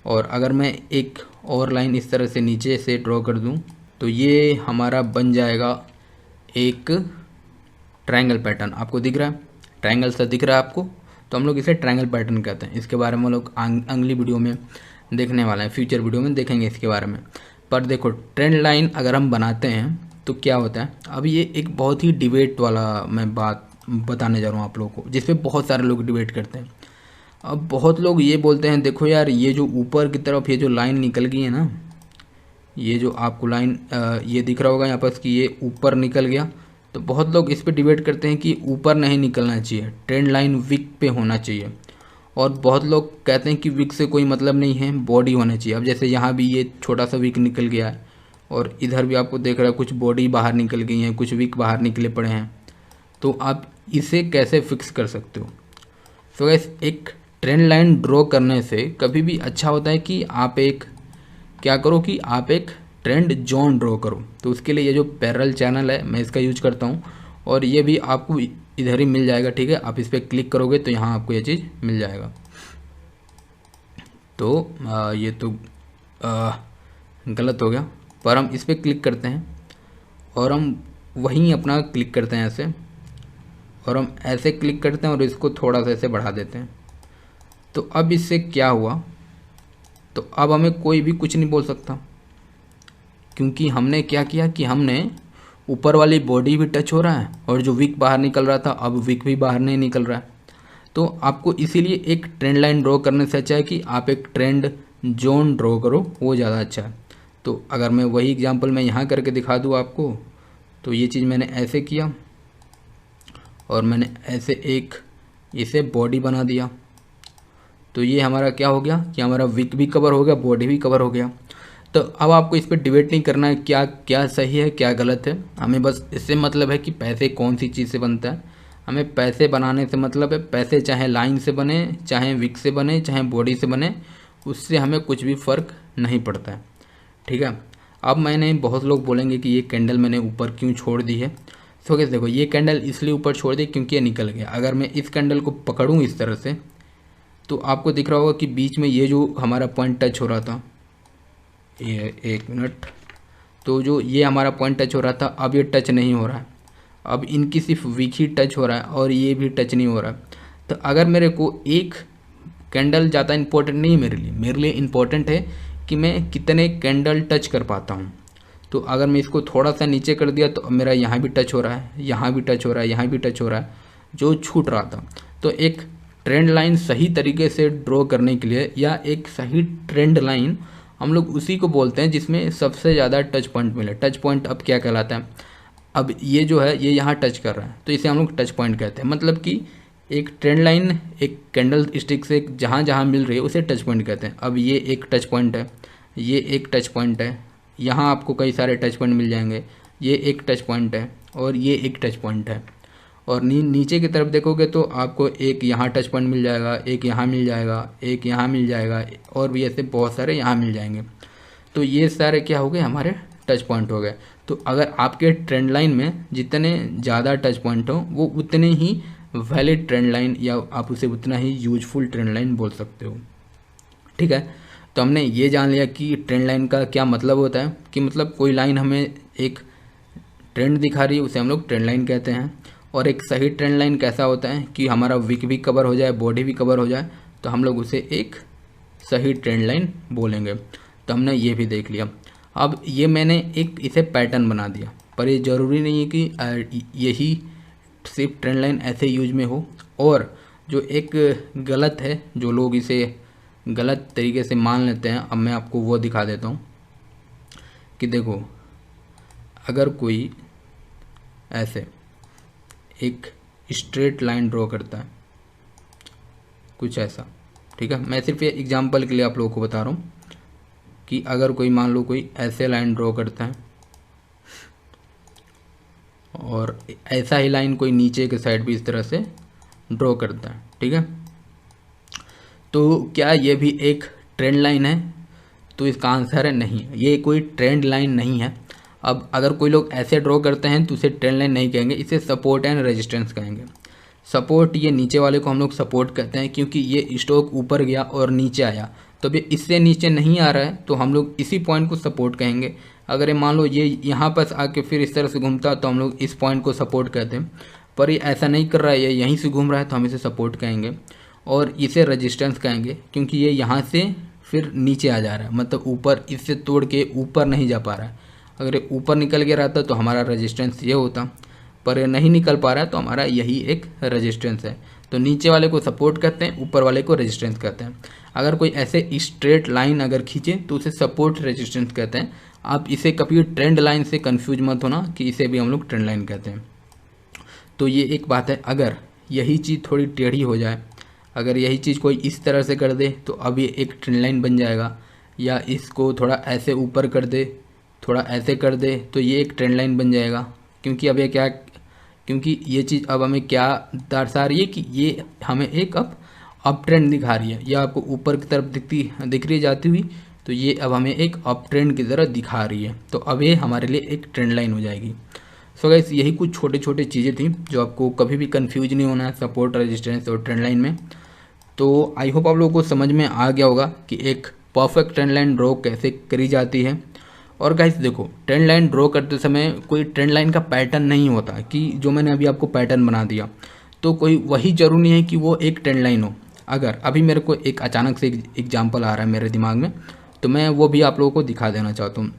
और अगर मैं एक और लाइन इस तरह से नीचे से ड्रॉ कर दूं तो ये हमारा बन जाएगा एक ट्रायंगल पैटर्न। आपको दिख रहा है, ट्रायंगल सा दिख रहा है आपको, तो हम लोग इसे ट्रायंगल पैटर्न कहते हैं। इसके बारे में हम लोग अगली वीडियो में देखने वाला है, फ्यूचर वीडियो में देखेंगे इसके बारे में। पर देखो ट्रेंड लाइन अगर हम बनाते हैं तो क्या होता है, अब ये एक बहुत ही डिबेट वाला मैं बात बताने जा रहा हूँ आप लोगों को, जिस पे बहुत सारे लोग डिबेट करते हैं। अब बहुत लोग ये बोलते हैं देखो यार, ये जो ऊपर की तरफ ये जो लाइन निकल गई है ना, ये जो आपको लाइन ये दिख रहा होगा यहाँ पर कि ये ऊपर निकल गया, तो बहुत लोग इस पे डिबेट करते हैं कि ऊपर नहीं निकलना चाहिए, ट्रेंड लाइन विक पे होना चाहिए। और बहुत लोग कहते हैं कि विक से कोई मतलब नहीं है, बॉडी होना चाहिए। अब जैसे यहाँ भी ये छोटा सा विक निकल गया है और इधर भी आपको देख रहा है कुछ बॉडी बाहर निकल गई है, कुछ विक बाहर निकले पड़े हैं, तो आप इसे कैसे फिक्स कर सकते हो। सो गाइस, एक ट्रेंड लाइन ड्रॉ करने से कभी भी अच्छा होता है कि आप एक क्या करो कि आप एक ट्रेंड जोन ड्रॉ करो। तो उसके लिए ये जो पैरेलल चैनल है मैं इसका यूज करता हूँ और ये भी आपको इधर ही मिल जाएगा। ठीक है, आप इस पर क्लिक करोगे तो यहाँ आपको ये चीज़ मिल जाएगा। तो ये तो गलत हो गया, पर हम इस पर क्लिक करते हैं और हम वहीं अपना क्लिक करते हैं ऐसे, और हम ऐसे क्लिक करते हैं और इसको थोड़ा सा ऐसे बढ़ा देते हैं। तो अब इससे क्या हुआ, तो अब हमें कोई भी कुछ नहीं बोल सकता, क्योंकि हमने क्या किया कि हमने ऊपर वाली बॉडी भी टच हो रहा है और जो विक बाहर निकल रहा था अब विक भी बाहर नहीं निकल रहा है। तो आपको इसीलिए एक ट्रेंड लाइन ड्रॉ करने से अच्छा है कि आप एक ट्रेंड जोन ड्रॉ करो, वो ज़्यादा अच्छा है। तो अगर मैं वही एग्जांपल मैं यहाँ करके दिखा दूँ आपको, तो ये चीज़ मैंने ऐसे किया और मैंने ऐसे एक इसे बॉडी बना दिया, तो ये हमारा क्या हो गया कि हमारा विक भी कवर हो गया, बॉडी भी कवर हो गया। तो अब आपको इस पर डिबेट नहीं करना है क्या क्या सही है क्या गलत है, हमें बस इससे मतलब है कि पैसे कौन सी चीज़ से बनता है। हमें पैसे बनाने से मतलब है, पैसे चाहे लाइन से बने, चाहे विक से बने, चाहे बॉडी से बने, उससे हमें कुछ भी फ़र्क नहीं पड़ता है। ठीक है, अब मैंने बहुत लोग बोलेंगे कि ये कैंडल मैंने ऊपर क्यों छोड़ दी है। सो कैसे देखो, ये कैंडल इसलिए ऊपर छोड़ दी क्योंकि ये निकल गया। अगर मैं इस कैंडल को पकड़ूँ इस तरह से तो आपको दिख रहा होगा कि बीच में ये जो हमारा पॉइंट टच हो रहा था, ये एक मिनट, तो जो ये हमारा पॉइंट टच हो रहा था अब ये टच नहीं हो रहा है, अब इनकी सिर्फ विक ही टच हो रहा है और ये भी टच नहीं हो रहा है। तो अगर मेरे को एक कैंडल ज़्यादा इम्पोर्टेंट नहीं है मेरे लिए इम्पोर्टेंट है कि मैं कितने कैंडल टच कर पाता हूँ। तो अगर मैं इसको थोड़ा सा नीचे कर दिया तो मेरा यहाँ भी टच हो रहा है, यहाँ भी टच हो रहा है, यहाँ भी टच हो रहा है, जो छूट रहा था। तो एक ट्रेंड लाइन सही तरीके से ड्रॉ करने के लिए या एक सही ट्रेंड लाइन हम लोग उसी को बोलते हैं जिसमें सबसे ज़्यादा टच पॉइंट मिले। टच पॉइंट अब क्या कहलाता है, अब ये जो है ये यहाँ टच कर रहा है तो इसे हम लोग टच पॉइंट कहते हैं। मतलब कि एक ट्रेंड लाइन एक कैंडल स्टिक से जहाँ जहाँ मिल रही है उसे टच पॉइंट कहते हैं। अब ये एक टच पॉइंट है, ये एक टच पॉइंट है, यहाँ आपको कई सारे टच पॉइंट मिल जाएंगे, ये एक टच पॉइंट है और ये एक टच पॉइंट है। और नीचे की तरफ देखोगे तो आपको एक यहाँ टच पॉइंट मिल जाएगा, एक यहाँ मिल जाएगा, एक यहाँ मिल जाएगा और भी ऐसे बहुत सारे यहाँ मिल जाएंगे। तो ये सारे क्या हो गए, हमारे टच पॉइंट हो गए। तो अगर आपके ट्रेंड लाइन में जितने ज़्यादा टच पॉइंट हो वो उतने ही वैलिड ट्रेंड लाइन या आप उसे उतना ही यूजफुल ट्रेंड लाइन बोल सकते हो। ठीक है, तो हमने ये जान लिया कि ट्रेंड लाइन का क्या मतलब होता है, कि मतलब कोई लाइन हमें एक ट्रेंड दिखा रही है उसे हम लोग ट्रेंड लाइन कहते हैं। और एक सही ट्रेंड लाइन कैसा होता है कि हमारा विक भी कवर हो जाए, बॉडी भी कवर हो जाए, तो हम लोग उसे एक सही ट्रेंड लाइन बोलेंगे। तो हमने ये भी देख लिया। अब ये मैंने एक इसे पैटर्न बना दिया, पर ये ज़रूरी नहीं है कि यही सिर्फ ट्रेंड लाइन ऐसे यूज में हो। और जो एक गलत है, जो लोग इसे गलत तरीके से मान लेते हैं, अब मैं आपको वो दिखा देता हूँ कि देखो अगर कोई ऐसे एक स्ट्रेट लाइन ड्रॉ करता है कुछ ऐसा, ठीक है, मैं सिर्फ ये एग्जांपल के लिए आप लोगों को बता रहा हूँ कि अगर कोई मान लो कोई ऐसे लाइन ड्रॉ करता है और ऐसा ही लाइन कोई नीचे के साइड भी इस तरह से ड्रॉ करता है, ठीक है, तो क्या ये भी एक ट्रेंड लाइन है? तो इसका आंसर है नहीं, ये कोई ट्रेंड लाइन नहीं है। अब अगर कोई लोग ऐसे ड्रॉ करते हैं तो उसे ट्रेंड लाइन नहीं कहेंगे, इसे सपोर्ट एंड रेजिस्टेंस कहेंगे। सपोर्ट, ये नीचे वाले को हम लोग सपोर्ट कहते हैं क्योंकि ये स्टॉक ऊपर गया और नीचे आया, तो अब ये इससे नीचे नहीं आ रहा है तो हम लोग इसी पॉइंट को सपोर्ट कहेंगे। अगर ये मान लो ये यहाँ पर आके फिर इस तरह से घूमता तो हम लोग इस पॉइंट को सपोर्ट कहते हैं, पर ये ऐसा नहीं कर रहा है, ये यहीं से घूम रहा है तो हम इसे सपोर्ट कहेंगे। और इसे रेजिस्टेंस कहेंगे क्योंकि ये यहाँ से फिर नीचे आ जा रहा है, मतलब ऊपर इससे तोड़ के ऊपर नहीं जा पा रहा है। अगर ये ऊपर निकल गया रहता तो हमारा रेजिस्टेंस ये होता, पर ये नहीं निकल पा रहा है तो हमारा यही एक रेजिस्टेंस है। तो नीचे वाले को सपोर्ट कहते हैं, ऊपर वाले को रेजिस्टेंस कहते हैं। अगर कोई ऐसे स्ट्रेट लाइन अगर खींचे तो उसे सपोर्ट रेजिस्टेंस कहते हैं। आप इसे कभी ट्रेंड लाइन से कंफ्यूज मत होना कि इसे भी हम लोग ट्रेंड लाइन कहते हैं। तो ये एक बात है, अगर यही चीज़ थोड़ी टेढ़ी हो जाए, अगर यही चीज़ कोई इस तरह से कर दे तो अब ये एक ट्रेंड लाइन बन जाएगा, या इसको थोड़ा ऐसे ऊपर कर दे, थोड़ा ऐसे कर दे तो ये एक ट्रेंड लाइन बन जाएगा। क्योंकि अब ये क्या, क्योंकि ये चीज़ अब हमें क्या दर्शा रही है कि ये हमें एक अप ट्रेंड दिखा रही है, या आपको ऊपर की तरफ दिख रही है जाती हुई, तो ये अब हमें एक अप ट्रेंड की तरह दिखा रही है, तो अब ये हमारे लिए एक ट्रेंड लाइन हो जाएगी। सो गाइस, यही कुछ छोटे छोटे चीज़ें थी जो आपको कभी भी कंफ्यूज नहीं होना है सपोर्ट, रेजिस्टेंस और ट्रेंड लाइन में। तो आई होप आप लोगों को समझ में आ गया होगा कि एक परफेक्ट ट्रेंड लाइन ड्रॉ कैसे करी जाती है। और गाइस देखो, ट्रेंड लाइन ड्रॉ करते समय कोई ट्रेंड लाइन का पैटर्न नहीं होता कि जो मैंने अभी आपको पैटर्न बना दिया तो कोई वही जरूरी नहीं है कि वो एक ट्रेंड लाइन हो। अगर अभी मेरे को एक अचानक से एग्जांपल आ रहा है मेरे दिमाग में, तो मैं वो भी आप लोगों को दिखा देना चाहता हूँ।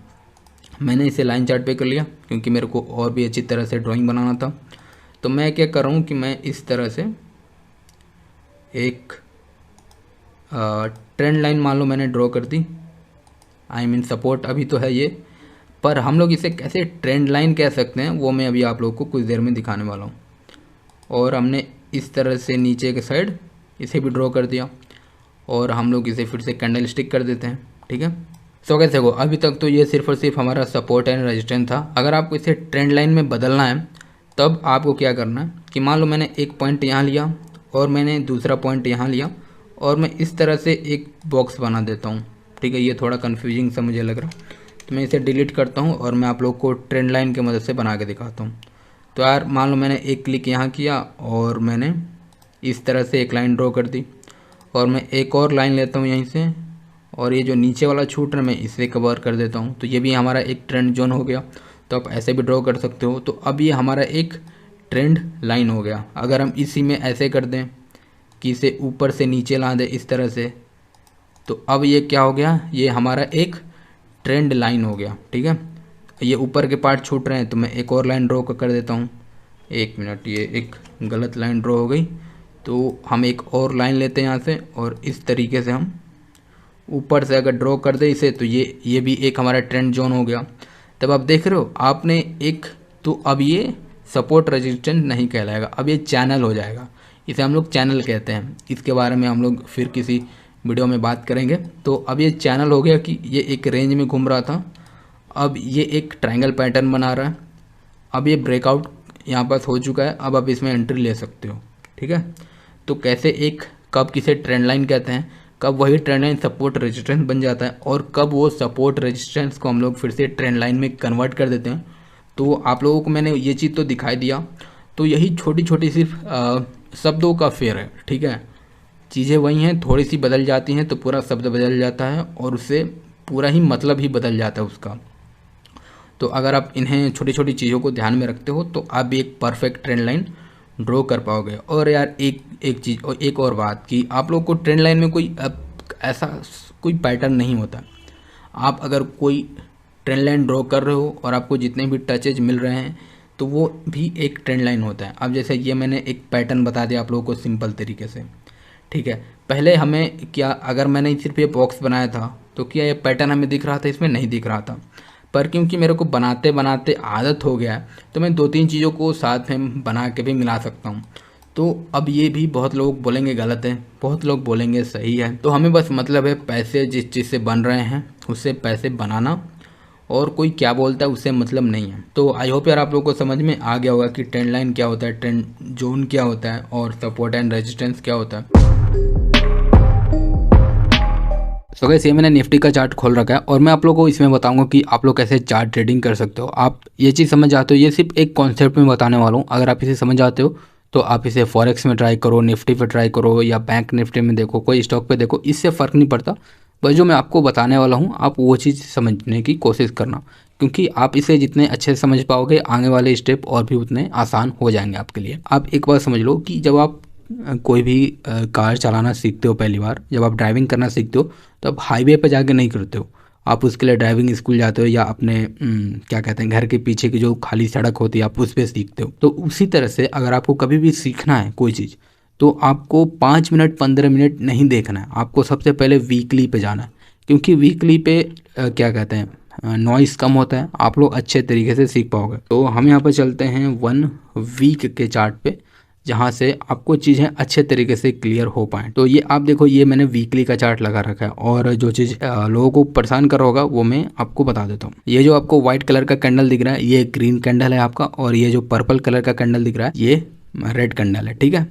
मैंने इसे लाइन चार्ट पे कर लिया क्योंकि मेरे को और भी अच्छी तरह से ड्राइंग बनाना था। तो मैं क्या कर रहा हूँ कि मैं इस तरह से एक ट्रेंड लाइन मान लो मैंने ड्रॉ कर दी, आई मीन सपोर्ट अभी तो है ये, पर हम लोग इसे कैसे ट्रेंड लाइन कह सकते हैं वो मैं अभी आप लोगों को कुछ देर में दिखाने वाला हूँ। और हमने इस तरह से नीचे के साइड इसे भी ड्रॉ कर दिया और हम लोग इसे फिर से कैंडल स्टिक कर देते हैं, ठीक है। सो कैसे हो, अभी तक तो ये सिर्फ और सिर्फ हमारा सपोर्ट एंड रेजिस्टेंस था। अगर आपको इसे ट्रेंड लाइन में बदलना है तब आपको क्या करना है कि मान लो मैंने एक पॉइंट यहाँ लिया और मैंने दूसरा पॉइंट यहाँ लिया और मैं इस तरह से एक बॉक्स बना देता हूँ, ठीक है। ये थोड़ा कन्फ्यूजिंग सा मुझे लग रहा, तो मैं इसे डिलीट करता हूँ और मैं आप लोग को ट्रेंड लाइन की मदद से बना के दिखाता हूँ। तो यार मान लो मैंने एक क्लिक यहाँ किया और मैंने इस तरह से एक लाइन ड्रॉ कर दी और मैं एक और लाइन लेता हूँ यहीं से, और ये जो नीचे वाला छूट रहा है मैं इसे कवर कर देता हूँ। तो ये भी हमारा एक ट्रेंड जोन हो गया। तो आप ऐसे भी ड्रॉ कर सकते हो। तो अब ये हमारा एक ट्रेंड लाइन हो गया। अगर हम इसी में ऐसे कर दें कि इसे ऊपर से नीचे ला दें इस तरह से, तो अब ये क्या हो गया, ये हमारा एक ट्रेंड लाइन हो गया, ठीक है। ये ऊपर के पार्ट छूट रहे हैं तो मैं एक और लाइन ड्रॉ कर देता हूँ। एक मिनट, ये एक गलत लाइन ड्रॉ हो गई, तो हम एक और लाइन लेते हैं यहाँ से और इस तरीके से हम ऊपर से अगर ड्रॉ कर दे इसे तो ये भी एक हमारा ट्रेंड जोन हो गया। तब आप देख रहे हो आपने एक, तो अब ये सपोर्ट रेजिस्टेंस नहीं कहलाएगा, अब ये चैनल हो जाएगा। इसे हम लोग चैनल कहते हैं। इसके बारे में हम लोग फिर किसी वीडियो में बात करेंगे। तो अब ये चैनल हो गया कि ये एक रेंज में घूम रहा था, अब ये एक ट्रायंगल पैटर्न बना रहा है। अब ये ब्रेकआउट यहाँ पास हो चुका है, अब आप इसमें एंट्री ले सकते हो। ठीक है, तो कैसे एक, कब किसे ट्रेंड लाइन कहते हैं, कब वही ट्रेंड लाइन सपोर्ट रेजिस्टेंस बन जाता है, और कब वो सपोर्ट रेजिस्टेंस को हम लोग फिर से ट्रेंड लाइन में कन्वर्ट कर देते हैं। तो आप लोगों को मैंने ये चीज़ तो दिखाई दिया। तो यही छोटी छोटी सिर्फ शब्दों का फेर है। ठीक है, चीज़ें वही हैं, थोड़ी सी बदल जाती हैं तो पूरा शब्द बदल जाता है और उससे पूरा ही मतलब ही बदल जाता है उसका। तो अगर आप इन्हें छोटी छोटी चीज़ों को ध्यान में रखते हो तो आप भी एक परफेक्ट ट्रेंड लाइन ड्रॉ कर पाओगे। और यार एक चीज़ और एक और बात कि आप लोग को ट्रेंड लाइन में कोई ऐसा कोई पैटर्न नहीं होता। आप अगर कोई ट्रेंड लाइन ड्रॉ कर रहे हो और आपको जितने भी टचेज मिल रहे हैं तो वो भी एक ट्रेंड लाइन होता है। अब जैसे ये मैंने एक पैटर्न बता दिया आप लोगों को सिंपल तरीके से। ठीक है, पहले हमें क्या, अगर मैंने सिर्फ ये बॉक्स बनाया था तो क्या ये पैटर्न हमें दिख रहा था, इसमें नहीं दिख रहा था। पर क्योंकि मेरे को बनाते बनाते आदत हो गया तो मैं 2-3 चीज़ों को साथ में बना के भी मिला सकता हूँ। तो अब ये भी बहुत लोग बोलेंगे गलत है, बहुत लोग बोलेंगे सही है। तो हमें बस मतलब है पैसे जिस चीज़ से बन रहे हैं उससे पैसे बनाना, और कोई क्या बोलता है उससे मतलब नहीं है। तो आई होप यार आप लोगों को समझ में आ गया होगा कि ट्रेंड लाइन क्या होता है, ट्रेंड जोन क्या होता है, और सपोर्ट एंड रेजिस्टेंस क्या होता है। सो गाइस, ये मैंने निफ्टी का चार्ट खोल रखा है और मैं आप लोगों को इसमें बताऊंगा कि आप लोग कैसे चार्ट ट्रेडिंग कर सकते हो। आप ये चीज़ समझ जाते हो, ये सिर्फ एक कॉन्सेप्ट में बताने वाला हूँ। अगर आप इसे समझ जाते हो तो आप इसे फॉरेक्स में ट्राई करो, निफ्टी पे ट्राई करो, या बैंक निफ्टी में देखो, कोई स्टॉक पे देखो, इससे फ़र्क नहीं पड़ता। बस जो मैं आपको बताने वाला हूँ आप वो चीज़ समझने की कोशिश करना, क्योंकि आप इसे जितने अच्छे से समझ पाओगे आगे वाले स्टेप और भी उतने आसान हो जाएंगे आपके लिए। आप एक बार समझ लो कि जब आप कोई भी कार चलाना सीखते हो, पहली बार जब आप ड्राइविंग करना सीखते हो तो आप हाईवे पर जाके नहीं करते हो, आप उसके लिए ड्राइविंग स्कूल जाते हो या अपने क्या कहते हैं घर के पीछे की जो खाली सड़क होती है आप उस पर सीखते हो। तो उसी तरह से अगर आपको कभी भी सीखना है कोई चीज़ तो आपको 5 मिनट 15 मिनट नहीं देखना है, आपको सबसे पहले वीकली पे जाना है। क्योंकि वीकली पे क्या कहते हैं नॉइस कम होता है, आप लोग अच्छे तरीके से सीख पाओगे। तो हम यहाँ पर चलते हैं 1 वीक के चार्ट पे, जहाँ से आपको चीज़ें अच्छे तरीके से क्लियर हो पाएँ। तो ये आप देखो, ये मैंने वीकली का चार्ट लगा रखा है, और जो चीज़ लोगों को परेशान कर रहा होगा वो मैं आपको बता देता हूँ। ये जो आपको व्हाइट कलर का कैंडल दिख रहा है ये ग्रीन कैंडल है आपका, और ये जो पर्पल कलर का कैंडल दिख रहा है ये रेड कैंडल है। ठीक है,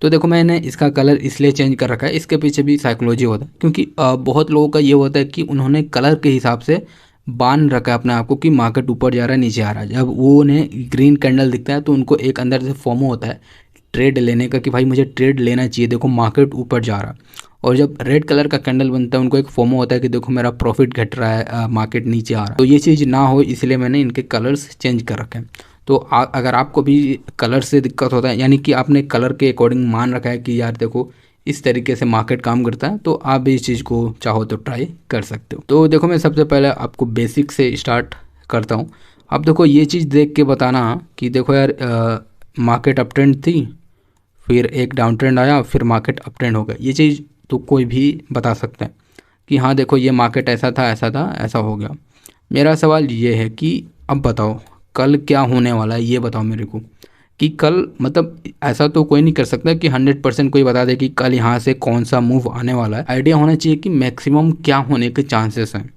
तो देखो मैंने इसका कलर इसलिए चेंज कर रखा है, इसके पीछे भी साइकोलॉजी होता है। क्योंकि बहुत लोगों का ये होता है कि उन्होंने कलर के हिसाब से बांध रखा है अपने आप को कि मार्केट ऊपर जा रहा है नीचे आ रहा है। जब वो उन्हें ग्रीन कैंडल दिखता है तो उनको एक अंदर से फोमो होता है ट्रेड लेने का कि भाई मुझे ट्रेड लेना चाहिए, देखो मार्केट ऊपर जा रहा है। और जब रेड कलर का कैंडल बनता है उनको एक फोमो होता है कि देखो मेरा प्रॉफिट घट रहा है, मार्केट नीचे आ रहा है। तो ये चीज़ ना हो इसलिए मैंने इनके कलर्स चेंज कर रखे हैं। तो अगर आपको भी कलर से दिक्कत होता है, यानी कि आपने कलर के अकॉर्डिंग मान रखा है कि यार देखो इस तरीके से मार्केट काम करता है, तो आप भी इस चीज़ को चाहो तो ट्राई कर सकते हो। तो देखो मैं सबसे पहले आपको बेसिक से स्टार्ट करता हूँ। अब देखो ये चीज़ देख के बताना कि देखो यार मार्केट अप ट्रेंड थी, फिर एक डाउन ट्रेंड आया, फिर मार्केट अप ट्रेंड हो गया। ये चीज़ तो कोई भी बता सकता है कि हाँ देखो ये मार्केट ऐसा था ऐसा था ऐसा हो गया। मेरा सवाल ये है कि अब बताओ कल क्या होने वाला है, ये बताओ मेरे को कि कल, मतलब ऐसा तो कोई नहीं कर सकता कि 100% कोई बता दे कि कल यहाँ से कौन सा मूव आने वाला है। आइडिया होना चाहिए कि मैक्सिमम क्या होने के चांसेस हैं,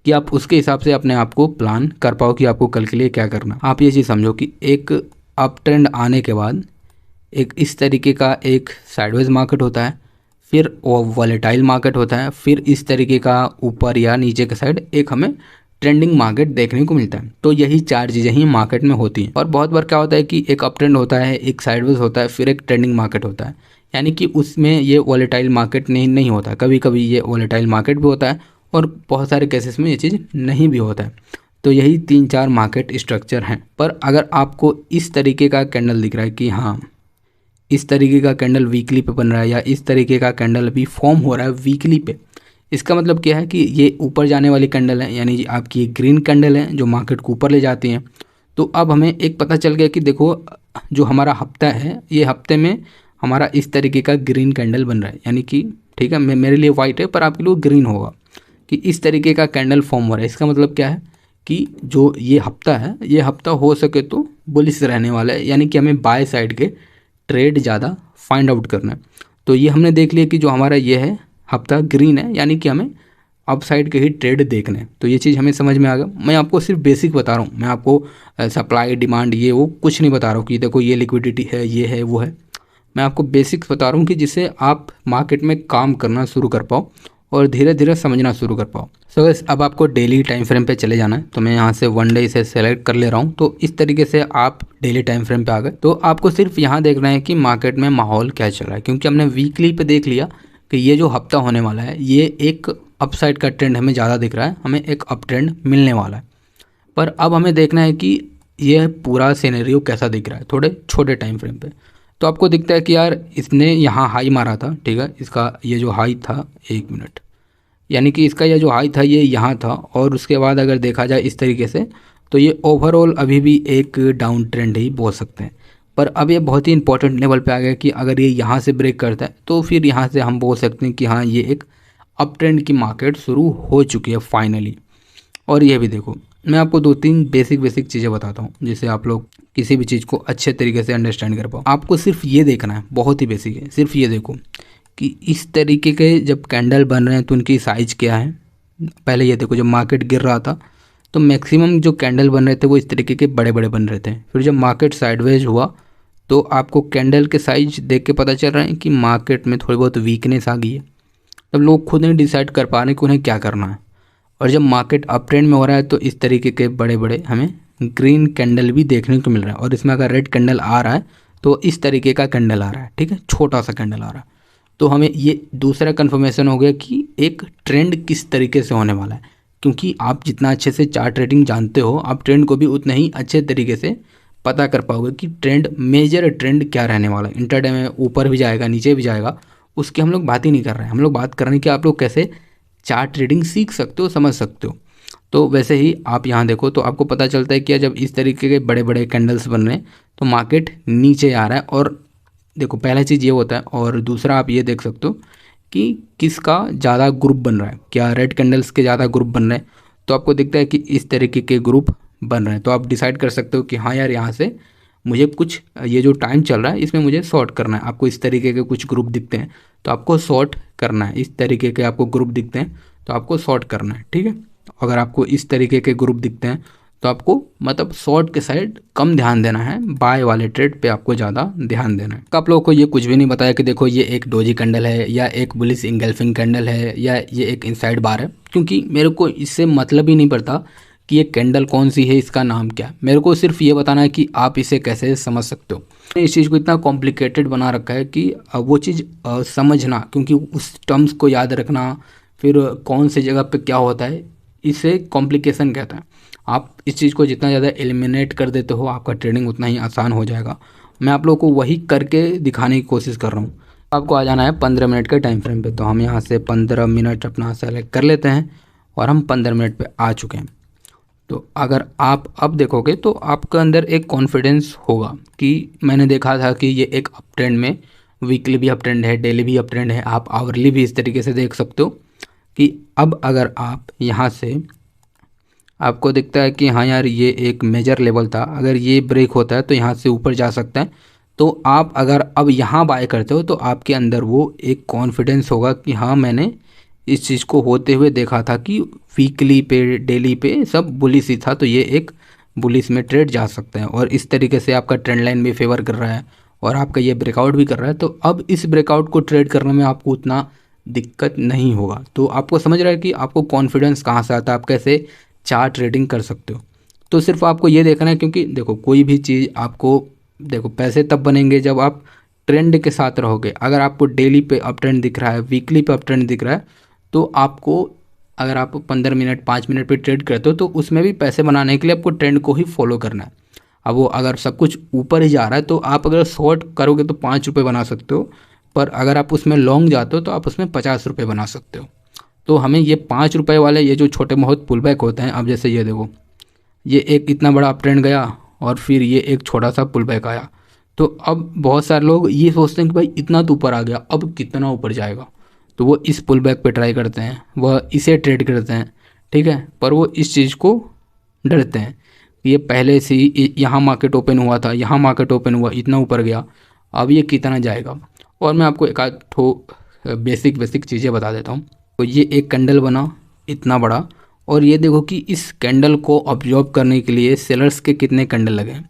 कि आप उसके हिसाब से अपने आप को प्लान कर पाओ कि आपको कल के लिए क्या करना। आप ये चीज़ समझो कि एक अप ट्रेंड आने के बाद एक इस तरीके का एक साइडवेज मार्केट होता है, फिर वो वॉलेटाइल मार्केट होता है, फिर इस तरीके का ऊपर या नीचे के साइड एक हमें ट्रेंडिंग मार्केट देखने को मिलता है। तो यही 4 चीज़ें ही मार्केट में होती हैं। और बहुत बार क्या होता है कि एक अप ट्रेंड होता है, एक साइडवेज होता है, फिर एक ट्रेंडिंग मार्केट होता है, यानी कि उसमें ये वॉलेटाइल मार्केट नहीं होता। कभी कभी ये वॉलेटाइल मार्केट भी होता है और बहुत सारे केसेस में ये चीज़ नहीं भी होता है। तो यही 3-4 मार्केट स्ट्रक्चर हैं। पर अगर आपको इस तरीके का कैंडल दिख रहा है कि हाँ इस तरीके का कैंडल वीकली पे बन रहा है, या इस तरीके का कैंडल अभी फॉर्म हो रहा है वीकली पे, इसका मतलब क्या है कि ये ऊपर जाने वाली कैंडल है, यानी आपकी ग्रीन कैंडल है जो मार्केट को ऊपर ले जाती हैं। तो अब हमें एक पता चल गया कि देखो जो हमारा हफ्ता है ये हफ्ते में हमारा इस तरीके का ग्रीन कैंडल बन रहा है, यानी कि ठीक है मेरे लिए वाइट है पर आपके लिए ग्रीन होगा, कि इस तरीके का कैंडल फॉर्म हो रहा है। इसका मतलब क्या है कि जो ये हफ्ता है, ये हफ्ता हो सके तो बुलिश रहने वाला है, यानी कि हमें बाय साइड के ट्रेड ज़्यादा फाइंड आउट करना है। तो ये हमने देख लिया कि जो हमारा ये है हफ्ता ग्रीन है, यानी कि हमें अप साइड के ही ट्रेड देखने हैं। तो ये चीज़ हमें समझ में आ गया। मैं आपको सिर्फ बेसिक बता रहा हूँ, मैं आपको सप्लाई डिमांड ये वो कुछ नहीं बता रहा हूँ कि देखो ये लिक्विडिटी है, ये है, वो है। मैं आपको बेसिक्स बता रहा हूँ कि जिससे आप मार्केट में काम करना शुरू कर पाओ और धीरे धीरे समझना शुरू कर पाओ। सो गाइस, अब आपको डेली टाइम फ्रेम पे चले जाना है। तो मैं यहाँ से 1 डे इसे सेलेक्ट कर ले रहा हूँ। तो इस तरीके से आप डेली टाइम फ्रेम पे आ गए। तो आपको सिर्फ यहाँ देखना है कि मार्केट में माहौल क्या चल रहा है, क्योंकि हमने वीकली पे देख लिया कि ये जो हफ्ता होने वाला है ये एक अपसाइड का ट्रेंड हमें ज़्यादा दिख रहा है, हमें एक अप ट्रेंड मिलने वाला है। पर अब हमें देखना है कि यह पूरा सिनेरियो कैसा दिख रहा है थोड़े छोटे टाइम फ्रेम पे। तो आपको दिखता है कि यार इसने यहाँ हाई मारा था, ठीक है, इसका ये जो हाई था, 1 मिनट, यानी कि इसका ये जो हाई था ये यहाँ था, और उसके बाद अगर देखा जाए इस तरीके से तो ये ओवरऑल अभी भी एक डाउन ट्रेंड ही बोल सकते हैं। पर अब ये बहुत ही इंपॉर्टेंट लेवल पे आ गया कि अगर ये यहाँ से ब्रेक करता है तो फिर यहाँ से हम बोल सकते हैं कि हाँ ये एक अप ट्रेंड की मार्केट शुरू हो चुकी है फाइनली। और ये भी देखो, मैं आपको 2-3 बेसिक चीज़ें बताता हूँ जिससे आप लोग किसी भी चीज़ को अच्छे तरीके से अंडरस्टैंड कर पाओ। आपको सिर्फ ये देखना है, बहुत ही बेसिक है, सिर्फ ये देखो कि इस तरीके के जब कैंडल बन रहे हैं तो उनकी साइज़ क्या है। पहले ये देखो, जब मार्केट गिर रहा था तो मैक्सिमम जो कैंडल बन रहे थे वो इस तरीके के बड़े बड़े बन रहे थे। फिर जब मार्केट साइडवेज हुआ तो आपको कैंडल के साइज देख के पता चल रहा है कि मार्केट में थोड़ी बहुत वीकनेस आ गई है। तब लोग खुद नहीं डिसाइड कर पा रहे कि उन्हें क्या करना है। और जब मार्केट अप ट्रेंड में हो रहा है तो इस तरीके के बड़े बड़े हमें ग्रीन कैंडल भी देखने को मिल रहा है। और इसमें अगर रेड कैंडल आ रहा है तो इस तरीके का कैंडल आ रहा है, ठीक है, छोटा सा कैंडल आ रहा है। तो हमें ये दूसरा कन्फर्मेशन हो गया कि एक ट्रेंड किस तरीके से होने वाला है। क्योंकि आप जितना अच्छे से चार्ट ट्रेडिंग जानते हो, आप ट्रेंड को भी उतना ही अच्छे तरीके से पता कर पाओगे कि ट्रेंड, मेजर ट्रेंड क्या रहने वाला है। इंटरडे में ऊपर भी जाएगा, नीचे भी जाएगा, उसकी हम लोग बात ही नहीं कर रहे हैं। हम लोग बात कर रहे हैं कि आप लोग कैसे चार्ट ट्रेडिंग सीख सकते हो, समझ सकते हो। तो वैसे ही आप यहाँ देखो तो आपको पता चलता है कि जब इस तरीके के बड़े बड़े कैंडल्स बन रहे हैं तो मार्केट नीचे आ रहा है। और देखो, पहला चीज़ ये होता है, और दूसरा आप ये देख सकते हो कि किसका ज़्यादा ग्रुप बन रहा है। क्या रेड कैंडल्स के ज़्यादा ग्रुप बन रहे हैं? तो आपको दिखता है कि इस तरीके के ग्रुप बन रहे हैं। तो आप डिसाइड कर सकते हो कि हाँ यार, यहाँ से मुझे कुछ, ये जो टाइम चल रहा है इसमें मुझे शॉर्ट करना है। आपको इस तरीके के कुछ ग्रुप दिखते हैं तो आपको शॉर्ट करना है। इस तरीके के आपको ग्रुप दिखते हैं तो आपको शॉर्ट करना है, ठीक है। अगर आपको इस तरीके के ग्रुप दिखते हैं तो आपको मतलब शॉर्ट के साइड कम ध्यान देना है, बाय वाले ट्रेड पे आपको ज़्यादा ध्यान देना है। आप लोगों को ये कुछ भी नहीं बताया कि देखो ये एक डोजी कैंडल है या एक बुलिश इंगल्फिंग कैंडल है या ये एक इनसाइड बार है, क्योंकि मेरे को इससे मतलब ही नहीं पड़ता कि ये कैंडल कौन सी है, इसका नाम क्या है। मेरे को सिर्फ ये बताना है कि आप इसे कैसे समझ सकते हो। इस चीज़ को इतना कॉम्प्लिकेटेड बना रखा है कि वो चीज़ समझना, क्योंकि उस टर्म्स को याद रखना, फिर कौन सी जगह पे क्या होता है, इसे कॉम्प्लिकेशन कहता है। आप इस चीज़ को जितना ज़्यादा एलिमिनेट कर देते हो आपका ट्रेडिंग उतना ही आसान हो जाएगा। मैं आप लोगों को वही करके दिखाने की कोशिश कर रहा हूँ। आपको आ जाना है 15 मिनट के टाइम फ्रेम पे। तो हम यहाँ से 15 मिनट अपना सेलेक्ट कर लेते हैं और हम 15 मिनट पे आ चुके हैं। तो अगर आप अब देखोगे तो आपके अंदर एक कॉन्फिडेंस होगा कि मैंने देखा था कि ये एक अप ट्रेंड में, वीकली भी अप ट्रेंड है, डेली भी अप ट्रेंड है, आप आवरली भी इस तरीके से देख सकते हो कि अब अगर आप यहाँ से, आपको दिखता है कि हाँ यार ये एक मेजर लेवल था, अगर ये ब्रेक होता है तो यहाँ से ऊपर जा सकता है। तो आप अगर अब यहाँ बाय करते हो तो आपके अंदर वो एक कॉन्फिडेंस होगा कि हाँ मैंने इस चीज़ को होते हुए देखा था कि वीकली पे, डेली पे सब बुलिश ही था, तो ये एक बुलिश में ट्रेड जा सकता है। और इस तरीके से आपका ट्रेंड लाइन भी फेवर कर रहा है और आपका ये ब्रेकआउट भी कर रहा है। तो अब इस ब्रेकआउट को ट्रेड करने में आपको उतना दिक्कत नहीं होगा। तो आपको समझ रहा है कि आपको कॉन्फिडेंस कहाँ से आता है, आप कैसे चार्ट ट्रेडिंग कर सकते हो। तो सिर्फ आपको ये देखना है, क्योंकि देखो कोई भी चीज़ आपको, देखो पैसे तब बनेंगे जब आप ट्रेंड के साथ रहोगे। अगर आपको डेली पे अप ट्रेंड दिख रहा है, वीकली पे अप ट्रेंड दिख रहा है, तो आपको, अगर आप 15 मिनट 5 मिनट पे ट्रेड करते हो तो उसमें भी पैसे बनाने के लिए आपको ट्रेंड को ही फॉलो करना है। अब वो अगर सब कुछ ऊपर ही जा रहा है तो आप अगर शॉर्ट करोगे तो 5 रुपये बना सकते हो, पर अगर आप उसमें लॉन्ग जाते हो तो आप उसमें 50 रुपये बना सकते हो। तो हमें ये 5 रुपये वाले ये जो छोटे बहुत पुल बैक होते हैं, अब जैसे ये देखो, ये एक इतना बड़ा अप ट्रेंड गया और फिर ये एक छोटा सा पुल बैक आया, तो अब बहुत सारे लोग ये सोचते हैं कि भाई इतना तो ऊपर आ गया, अब कितना ऊपर जाएगा, तो वो इस पुल बैक पे ट्राई करते हैं, वह इसे ट्रेड करते हैं, ठीक है। पर वो इस चीज़ को डरते हैं कि ये पहले से ही यहाँ मार्केट ओपन हुआ था, यहाँ मार्केट ओपन हुआ, इतना ऊपर गया, अब ये कितना जाएगा। और मैं आपको एक आध ठो बेसिक चीज़ें बता देता हूँ। तो ये एक कैंडल बना इतना बड़ा, और ये देखो कि इस कैंडल को ऑब्जॉर्व करने के लिए सेलर्स के कितने कैंडल लगे हैं,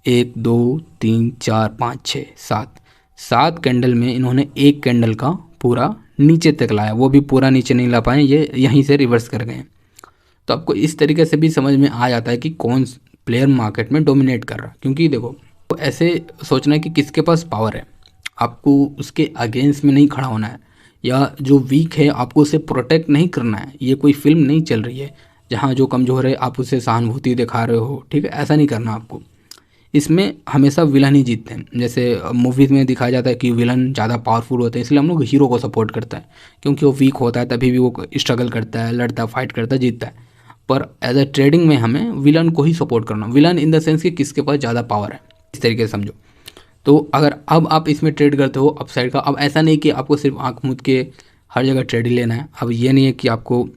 1 2 3 4 5 6 7, 7 कैंडल में इन्होंने एक कैंडल का पूरा नीचे तक लाया, वो भी पूरा नीचे नहीं ला पाए, ये यहीं से रिवर्स कर गए। तो आपको इस तरीके से भी समझ में आ जाता है कि कौन प्लेयर मार्केट में डोमिनेट कर रहा है। क्योंकि देखो, तो ऐसे सोचना है कि किसके पास पावर है, आपको उसके अगेंस्ट में नहीं खड़ा होना है, या जो वीक है आपको उसे प्रोटेक्ट नहीं करना है। ये कोई फिल्म नहीं चल रही है जहाँ जो कमज़ोर है आप उसे सहानुभूति दिखा रहे हो, ठीक है, ऐसा नहीं करना आपको। इसमें हमेशा विलन ही जीतते हैं। जैसे मूवीज़ में दिखाया जाता है कि विलन ज़्यादा पावरफुल होते हैं, इसलिए हम लोग हीरो को सपोर्ट करता है, क्योंकि वो वीक होता है तभी भी वो स्ट्रगल करता है, लड़ता है, फाइट करता है, जीतता है। पर एज अ ट्रेडिंग में हमें विलन को ही सपोर्ट करना, विलन इन द सेंस कि किसके पास ज़्यादा पावर है, इस तरीके से समझो। तो अगर अब आप इसमें ट्रेड करते हो अपसाइड का, अब ऐसा नहीं कि आपको सिर्फ आंख मूंद के हर जगह ट्रेड ही लेना है। अब ये नहीं है कि आपको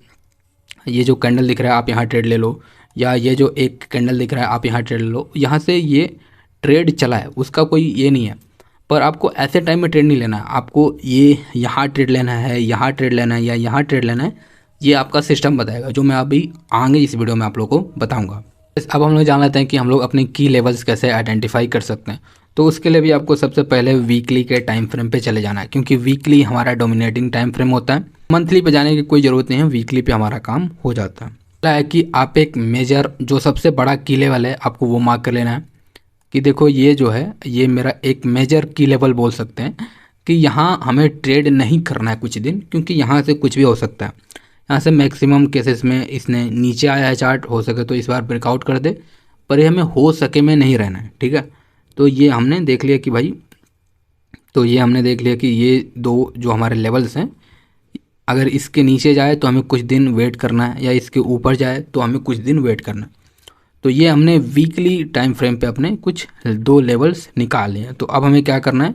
ये जो कैंडल दिख रहा है आप यहाँ ट्रेड ले लो, या ये जो एक कैंडल दिख रहा है आप यहाँ ट्रेड ले लो, यहाँ से ये ट्रेड चला है उसका कोई ये नहीं है। पर आपको ऐसे टाइम में ट्रेड नहीं लेना है, आपको ये यहाँ ट्रेड लेना है, यहाँ ट्रेड लेना है, या यहाँ ट्रेड लेना है, ये आपका सिस्टम बताएगा, जो मैं अभी आगे इस वीडियो में आप लोगों को बताऊँगा। अब हम लोग जान लेते हैं कि हम लोग अपने की लेवल्स कैसे आइडेंटिफाई कर सकते हैं। तो उसके लिए भी आपको सबसे पहले वीकली के टाइम फ्रेम पे चले जाना है, क्योंकि वीकली हमारा डोमिनेटिंग टाइम फ्रेम होता है। मंथली पे जाने की कोई ज़रूरत नहीं है, वीकली पे हमारा काम हो जाता है। पहला है कि आप एक मेजर जो सबसे बड़ा की लेवल है आपको वो मार्क कर लेना है कि देखो ये जो है ये मेरा एक मेजर की लेवल बोल सकते हैं कि यहाँ हमें ट्रेड नहीं करना है कुछ दिन, क्योंकि यहाँ से कुछ भी हो सकता है। यहाँ से मैक्सिमम केसेस में इसने नीचे आया है चार्ट, हो सके तो इस बार ब्रेकआउट कर दे, पर ये हमें हो सके में नहीं रहना है, ठीक है। तो ये हमने देख लिया कि भाई, तो ये हमने देख लिया कि ये दो जो हमारे लेवल्स हैं, अगर इसके नीचे जाए तो हमें कुछ दिन वेट करना है, या इसके ऊपर जाए तो हमें कुछ दिन वेट करना है। तो ये हमने वीकली टाइम फ्रेम पे अपने कुछ 2 लेवल्स निकाल लिए हैं। तो अब हमें क्या करना है,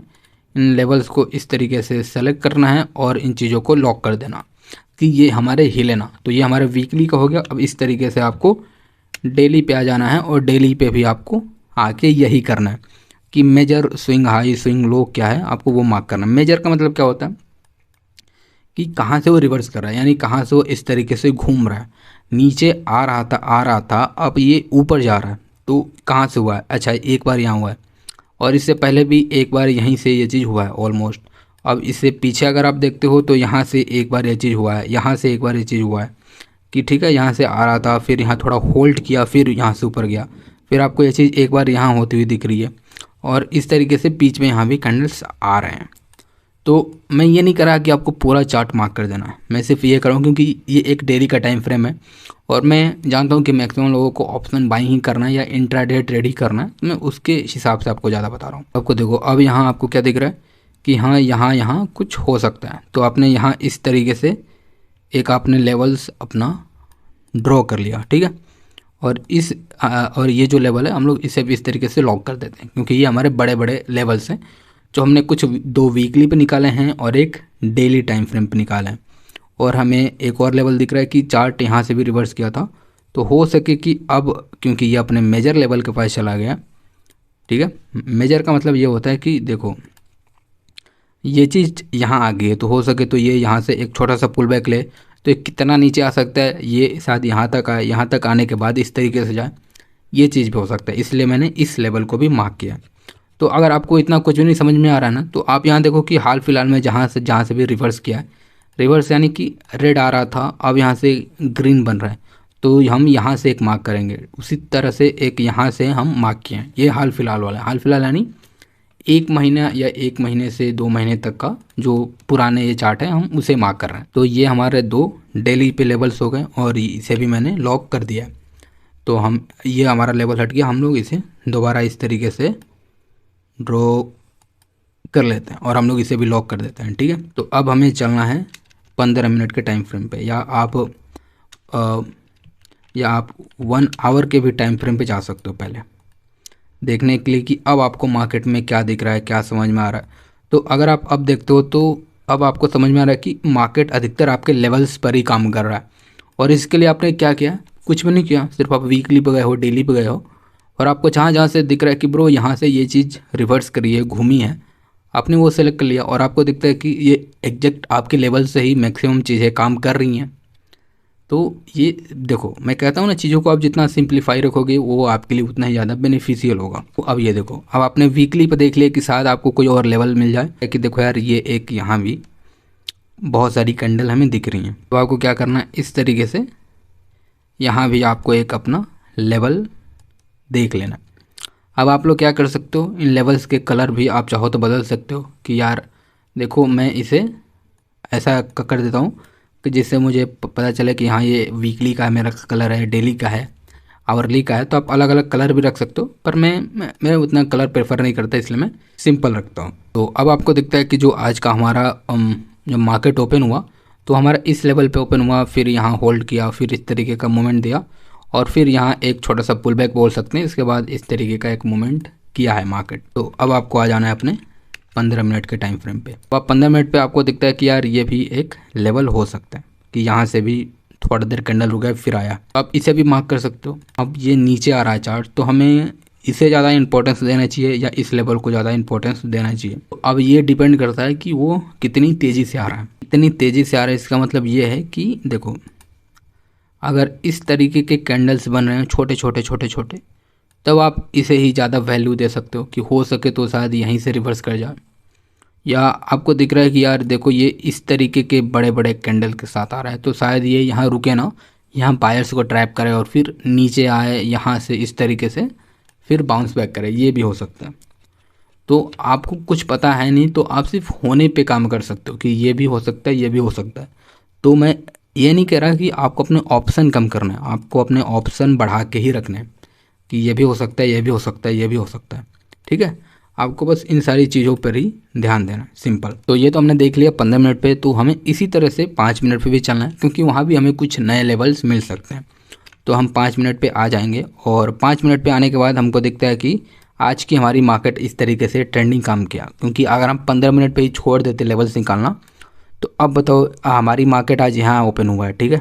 इन लेवल्स को इस तरीके से सेलेक्ट करना है और इन चीज़ों को लॉक कर देना कि ये हमारे हिले ना। तो ये हमारे वीकली का हो गया। अब इस तरीके से आपको डेली पे आ जाना है, और डेली पे भी आपको आके यही करना है कि major swing high swing low क्या है आपको वो मार्क करना है। मेजर का मतलब क्या होता है कि कहाँ से वो रिवर्स कर रहा है, यानी कहाँ से वो इस तरीके से घूम रहा है। नीचे आ रहा था, अब ये ऊपर जा रहा है, तो कहाँ से हुआ है, अच्छा एक बार यहाँ हुआ है, और इससे पहले भी एक बार यहीं से ये चीज़ हुआ है ऑलमोस्ट। अब इससे पीछे अगर आप देखते हो तो यहाँ से एक बार ये चीज़ हुआ है, यहाँ से एक बार ये चीज़ हुआ है कि ठीक है, यहाँ से आ रहा था, फिर यहाँ थोड़ा होल्ड किया, फिर यहाँ से ऊपर गया, फिर आपको ये चीज़ एक बार यहाँ होती हुई दिख रही है, और इस तरीके से बीच में यहाँ भी कैंडल्स आ रहे हैं। तो मैं ये नहीं करा कि आपको पूरा चार्ट मार्क कर देना है, मैं सिर्फ ये कर रहा हूँ क्योंकि ये एक डेली का टाइम फ्रेम है, और मैं जानता हूँ कि मैक्सिमम लोगों को ऑप्शन बाइंग ही करना है या इंट्राडे ट्रेड ही करना है, तो मैं उसके हिसाब से आपको ज़्यादा बता रहा हूँ। आपको देखो अब यहाँ आपको क्या दिख रहा है कि हाँ यहाँ कुछ हो सकता है। तो आपने यहाँ इस तरीके से एक आपने लेवल्स अपना ड्रॉ कर लिया, ठीक है। और ये जो लेवल है हम लोग इसे भी इस तरीके से लॉक कर देते हैं, क्योंकि ये हमारे बड़े बड़े लेवल्स हैं जो हमने कुछ 2 वीकली पे निकाले हैं और एक डेली टाइम फ्रेम पे निकाले हैं। और हमें एक और लेवल दिख रहा है कि चार्ट यहाँ से भी रिवर्स किया था, तो हो सके कि अब क्योंकि ये अपने मेजर लेवल के पास चला गया, ठीक है। मेजर का मतलब ये होता है कि देखो ये चीज़ यहाँ आ गई है, तो हो सके तो ये यहाँ से एक छोटा सा पुल बैक ले, तो ये कितना नीचे आ सकता है, ये शायद यहाँ तक आए, यहाँ तक आने के बाद इस तरीके से जाए, ये चीज़ भी हो सकता है, इसलिए मैंने इस लेवल को भी मार्क किया। तो अगर आपको इतना कुछ भी नहीं समझ में आ रहा है ना, तो आप यहाँ देखो कि हाल फिलहाल में जहाँ से भी रिवर्स किया है, रिवर्स यानी कि रेड आ रहा था, अब यहाँ से ग्रीन बन रहा है, तो हम यहाँ से एक मार्क करेंगे, उसी तरह से एक यहाँ से हम मार्क किए हैं। ये हाल फिलहाल वाला है, हाल फिलहाल यानी 1 महीना या 1 महीने से 2 महीने तक का जो पुराने ये चार्ट है हम उसे मार्क कर रहे हैं। तो ये हमारे 2 डेली पे लेवल्स हो गए, और इसे भी मैंने लॉक कर दिया है। तो हम ये हमारा लेवल हट गया, हम लोग इसे दोबारा इस तरीके से ड्रॉ कर लेते हैं, और हम लोग इसे भी लॉक कर देते हैं, ठीक है। तो अब हमें चलना है 15 मिनट के टाइम फ्रेम पे, या आप 1 आवर के भी टाइम फ्रेम पे जा सकते हो। पहले देखने के लिए कि अब आपको मार्केट में क्या दिख रहा है, क्या समझ में आ रहा है। तो अगर आप अब देखते हो तो अब आपको समझ में आ रहा है कि मार्केट अधिकतर आपके लेवल्स पर ही काम कर रहा है। और इसके लिए आपने क्या किया, कुछ भी नहीं किया, सिर्फ आप वीकली पे गए हो, डेली पे गए हो, और आपको जहाँ जहाँ से दिख रहा है कि ब्रो यहाँ से ये चीज़ रिवर्स करी है, घूमी है, आपने वो सेलेक्ट कर लिया और आपको दिखता है कि ये एग्जैक्ट आपके लेवल से ही मैक्सिमम चीज़ें काम कर रही हैं। तो ये देखो, मैं कहता हूँ ना, चीज़ों को आप जितना सिंप्लीफाई रखोगे वो आपके लिए उतना ही ज़्यादा बेनिफिशियल होगा। तो अब ये देखो, अब आपने वीकली पे देख लिया कि शायद आपको कोई और लेवल मिल जाए कि देखो यार ये एक यहाँ भी बहुत सारी कैंडल हमें दिख रही हैं। तो आपको क्या करना है, इस तरीके से यहाँ भी आपको एक अपना लेवल देख लेना। अब आप लोग क्या कर सकते हो, इन लेवल्स के कलर भी आप चाहो तो बदल सकते हो कि यार देखो मैं इसे ऐसा कर देता हूँ कि जिससे मुझे पता चले कि हाँ ये वीकली का मेरा कलर है, डेली का है, आवरली का है। तो आप अलग अलग कलर भी रख सकते हो, पर मैं उतना कलर प्रेफर नहीं करता, इसलिए मैं सिंपल रखता हूँ। तो अब आपको दिखता है कि जो आज का हमारा जो मार्केट ओपन हुआ, तो हमारा इस लेवल पे ओपन हुआ, फिर यहाँ होल्ड किया, फिर इस तरीके का मूवमेंट दिया, और फिर यहाँ एक छोटा सा पुल बैक बोल सकते हैं। इसके बाद इस तरीके का एक मूवमेंट किया है मार्केट। तो अब आपको आ जाना है अपने 15 मिनट के टाइम फ्रेम पे। तो आप 15 मिनट पे आपको दिखता है कि यार ये भी एक लेवल हो सकता है कि यहाँ से भी थोड़ा देर कैंडल रुका है फिर आया। तो आप इसे भी मार्क कर सकते हो। अब ये नीचे आ रहा है चार्ट, तो हमें इसे ज़्यादा इंपॉर्टेंस देना चाहिए या इस लेवल को ज़्यादा इंपॉर्टेंस देना चाहिए। तो अब ये डिपेंड करता है कि वो कितनी तेज़ी से आ रहा है। इतनी तेज़ी से आ रहा है इसका मतलब ये है कि देखो, अगर इस तरीके के कैंडल्स बन रहे हैं छोटे छोटे छोटे छोटे, तब आप इसे ही ज़्यादा वैल्यू दे सकते हो कि हो सके तो शायद यहीं से रिवर्स कर जाए। या आपको दिख रहा है कि यार देखो ये इस तरीके के बड़े बड़े कैंडल के साथ आ रहा है, तो शायद ये यहाँ रुके ना, यहाँ बायर्स को ट्रैप करे और फिर नीचे आए यहाँ से इस तरीके से, फिर बाउंस बैक करे, ये भी हो सकता है। तो आपको कुछ पता है नहीं, तो आप सिर्फ होने पे काम कर सकते हो कि ये भी हो सकता है, ये भी हो सकता है। तो मैं ये नहीं कह रहा कि आपको अपने ऑप्शन कम करना है, आपको अपने ऑप्शन बढ़ा के ही रखने हैं कि ये भी हो सकता है, ये भी हो सकता है, ये भी हो सकता है। ठीक है, आपको बस इन सारी चीज़ों पर ही ध्यान देना है, सिंपल। तो ये तो हमने देख लिया 15 मिनट पे, तो हमें इसी तरह से 5 मिनट पे भी चलना है, क्योंकि वहाँ भी हमें कुछ नए लेवल्स मिल सकते हैं। तो हम 5 मिनट पे आ जाएंगे, और 5 मिनट पे आने के बाद हमको दिखता है कि आज की हमारी मार्केट इस तरीके से ट्रेंडिंग काम किया। क्योंकि अगर हम 15 मिनट पे ही छोड़ देते लेवल्स निकालना, तो अब बताओ हमारी मार्केट आज यहाँ ओपन हुआ है, ठीक है,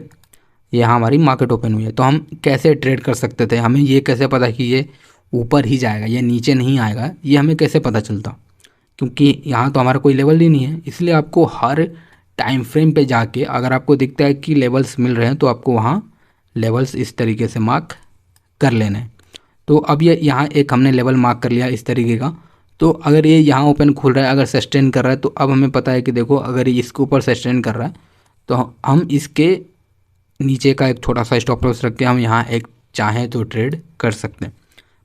यहाँ हमारी मार्केट ओपन हुई है, तो हम कैसे ट्रेड कर सकते थे, हमें ये कैसे पता कि ये ऊपर ही जाएगा, ये नीचे नहीं आएगा, ये हमें कैसे पता चलता, क्योंकि यहाँ तो हमारा कोई लेवल ही नहीं है। इसलिए आपको हर टाइम फ्रेम पे जाके अगर आपको दिखता है कि लेवल्स मिल रहे हैं, तो आपको वहाँ लेवल्स इस तरीके से मार्क कर लेना है। तो अब ये यहाँ एक हमने लेवल मार्क कर लिया इस तरीके का। तो अगर ये यहाँ ओपन खुल रहा है, अगर सस्टेन कर रहा है, तो अब हमें पता है कि देखो अगर ये इसके ऊपर सस्टेन कर रहा है, तो हम इसके नीचे का एक छोटा सा स्टॉप लॉस रख के हम यहाँ एक चाहें तो ट्रेड कर सकते हैं।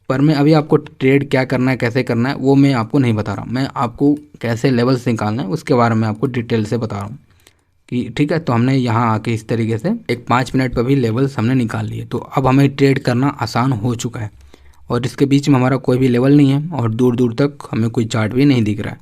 पर मैं अभी आपको ट्रेड क्या करना है, कैसे करना है, वो मैं आपको नहीं बता रहा हूँ। मैं आपको कैसे लेवल्स निकालना है उसके बारे में आपको डिटेल से बता रहा हूँ कि ठीक है। तो हमने यहाँ आके इस तरीके से एक 5 मिनट पर भी लेवल्स हमने निकाल लिए। तो अब हमें ट्रेड करना आसान हो चुका है, और इसके बीच में हमारा कोई भी लेवल नहीं है, और दूर दूर तक हमें कोई चार्ट भी नहीं दिख रहा है।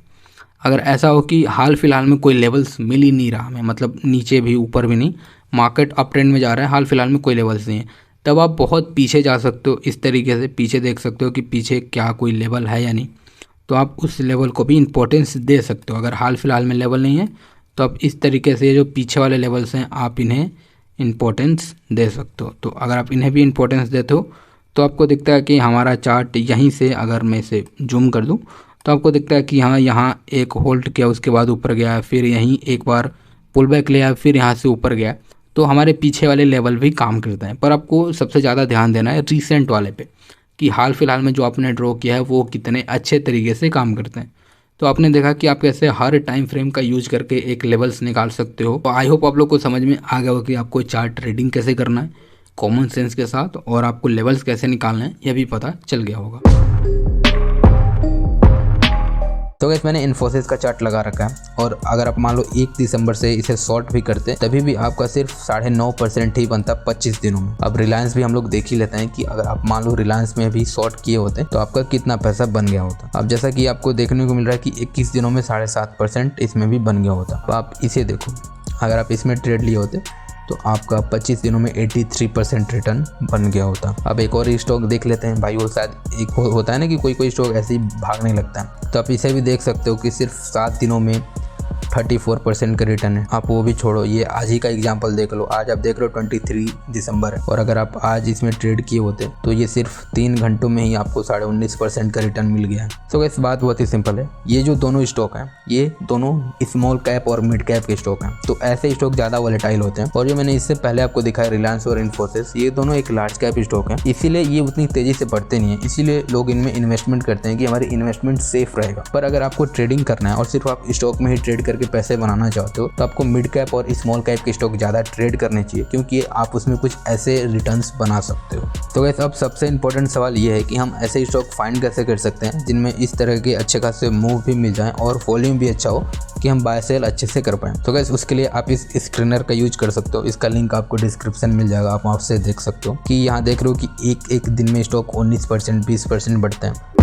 अगर ऐसा हो कि हाल फिलहाल में कोई लेवल्स मिल ही नहीं रहा हमें, मतलब नीचे भी ऊपर भी नहीं, मार्केट अप ट्रेंड में जा रहा है, हाल फिलहाल में कोई लेवल्स नहीं है, तब आप बहुत पीछे जा सकते हो। इस तरीके से पीछे देख सकते हो कि पीछे क्या कोई लेवल है या नहीं, तो आप उस लेवल को भी इंपॉर्टेंस दे सकते हो। अगर हाल फिलहाल में लेवल नहीं है, तो आप इस तरीके से जो पीछे वाले लेवल्स हैं आप इन्हें इंपॉर्टेंस दे सकते हो। तो अगर आप इन्हें भी इंपॉर्टेंस देते हो, तो आपको दिखता है कि हमारा चार्ट यहीं से, अगर मैं इसे जूम कर दूं, तो आपको दिखता है कि हाँ यहाँ एक होल्ड किया, उसके बाद ऊपर गया, फिर यहीं एक बार पुल बैक लिया, फिर यहाँ से ऊपर गया। तो हमारे पीछे वाले लेवल भी काम करते हैं, पर आपको सबसे ज़्यादा ध्यान देना है रिसेंट वाले पे कि हाल फिलहाल में जो आपने ड्रॉ किया है वो कितने अच्छे तरीके से काम करते हैं। तो आपने देखा कि आप कैसे हर टाइम फ्रेम का यूज करके एक लेवल्स निकाल सकते हो। तो आई होप आप लोग को समझ में आ गया हो कि आपको चार्ट ट्रेडिंग कैसे करना है कॉमन सेंस के साथ, और आपको लेवल्स कैसे निकालना है यह भी पता चल गया होगा। तो गाइस मैंने इन्फोसिस का चार्ट लगा रखा है, और अगर आप मान लो 1 दिसंबर से इसे शॉर्ट भी करते तभी भी आपका सिर्फ 9.5% ही बनता 25 दिनों में। अब रिलायंस भी हम लोग देख ही लेते हैं कि अगर आप मान लो रिलायंस में भी शॉर्ट किए होते तो आपका कितना पैसा बन गया होता। अब जैसा कि आपको देखने को मिल रहा है कि 21 दिनों में 7.5% इसमें भी बन गया होता। तो आप इसे देखो, अगर आप इसमें ट्रेड लिए होते तो आपका 25 दिनों में 83% रिटर्न बन गया होता। अब एक और स्टॉक देख लेते हैं भाई, वो शायद एक होता है ना कि कोई स्टॉक ऐसे ही भागने लगता है, तो आप इसे भी देख सकते हो कि सिर्फ 7 दिनों में 34% का रिटर्न है। आप वो भी छोड़ो, ये आज ही का एग्जांपल देख लो। आज आप देख रहे हो 23 दिसंबर है, और अगर आप आज इसमें ट्रेड किए होते तो ये सिर्फ 3 घंटों में ही आपको 19.5% का रिटर्न मिल गया है। तो इस बात बहुत ही सिंपल है। ये जो दोनों स्टॉक हैं, ये दोनों स्मॉल कैप और मिड कैप के स्टॉक हैं, तो ऐसे स्टॉक ज़्यादा वोलेटाइल होते हैं। और जो मैंने इससे पहले आपको दिखाया रिलायंस और इन्फोसिस, ये दोनों एक लार्ज कैप स्टॉक है, इसीलिए ये उतनी तेजी से बढ़ते नहीं है, इसीलिए लोग इनमें इन्वेस्टमेंट करते हैं कि हमारी इन्वेस्टमेंट सेफ रहेगा। पर अगर आपको ट्रेडिंग करना है और सिर्फ आप स्टॉक में ही ट्रेड करके पैसे बनाना चाहते हो, तो आपको मिड कैप और स्मॉल कैप के स्टॉक ज़्यादा ट्रेड करने चाहिए, क्योंकि आप उसमें कुछ ऐसे रिटर्न्स बना सकते हो। तो गाइस, अब सबसे इंपॉर्टेंट सवाल ये है कि हम ऐसे स्टॉक फाइंड कैसे कर सकते हैं जिनमें इस तरह के अच्छे खासे मूव भी मिल जाएं और वॉल्यूम भी अच्छा हो कि हम बाय सेल अच्छे से कर पाएं। तो गाइस, उसके लिए आप इस स्क्रीनर का यूज कर सकते हो। इसका लिंक आपको डिस्क्रिप्शन मिल जाएगा, आप वहाँ से देख सकते हो कि यहाँ देख रहे हो कि एक दिन में स्टॉक 19% 20% बढ़ते हैं।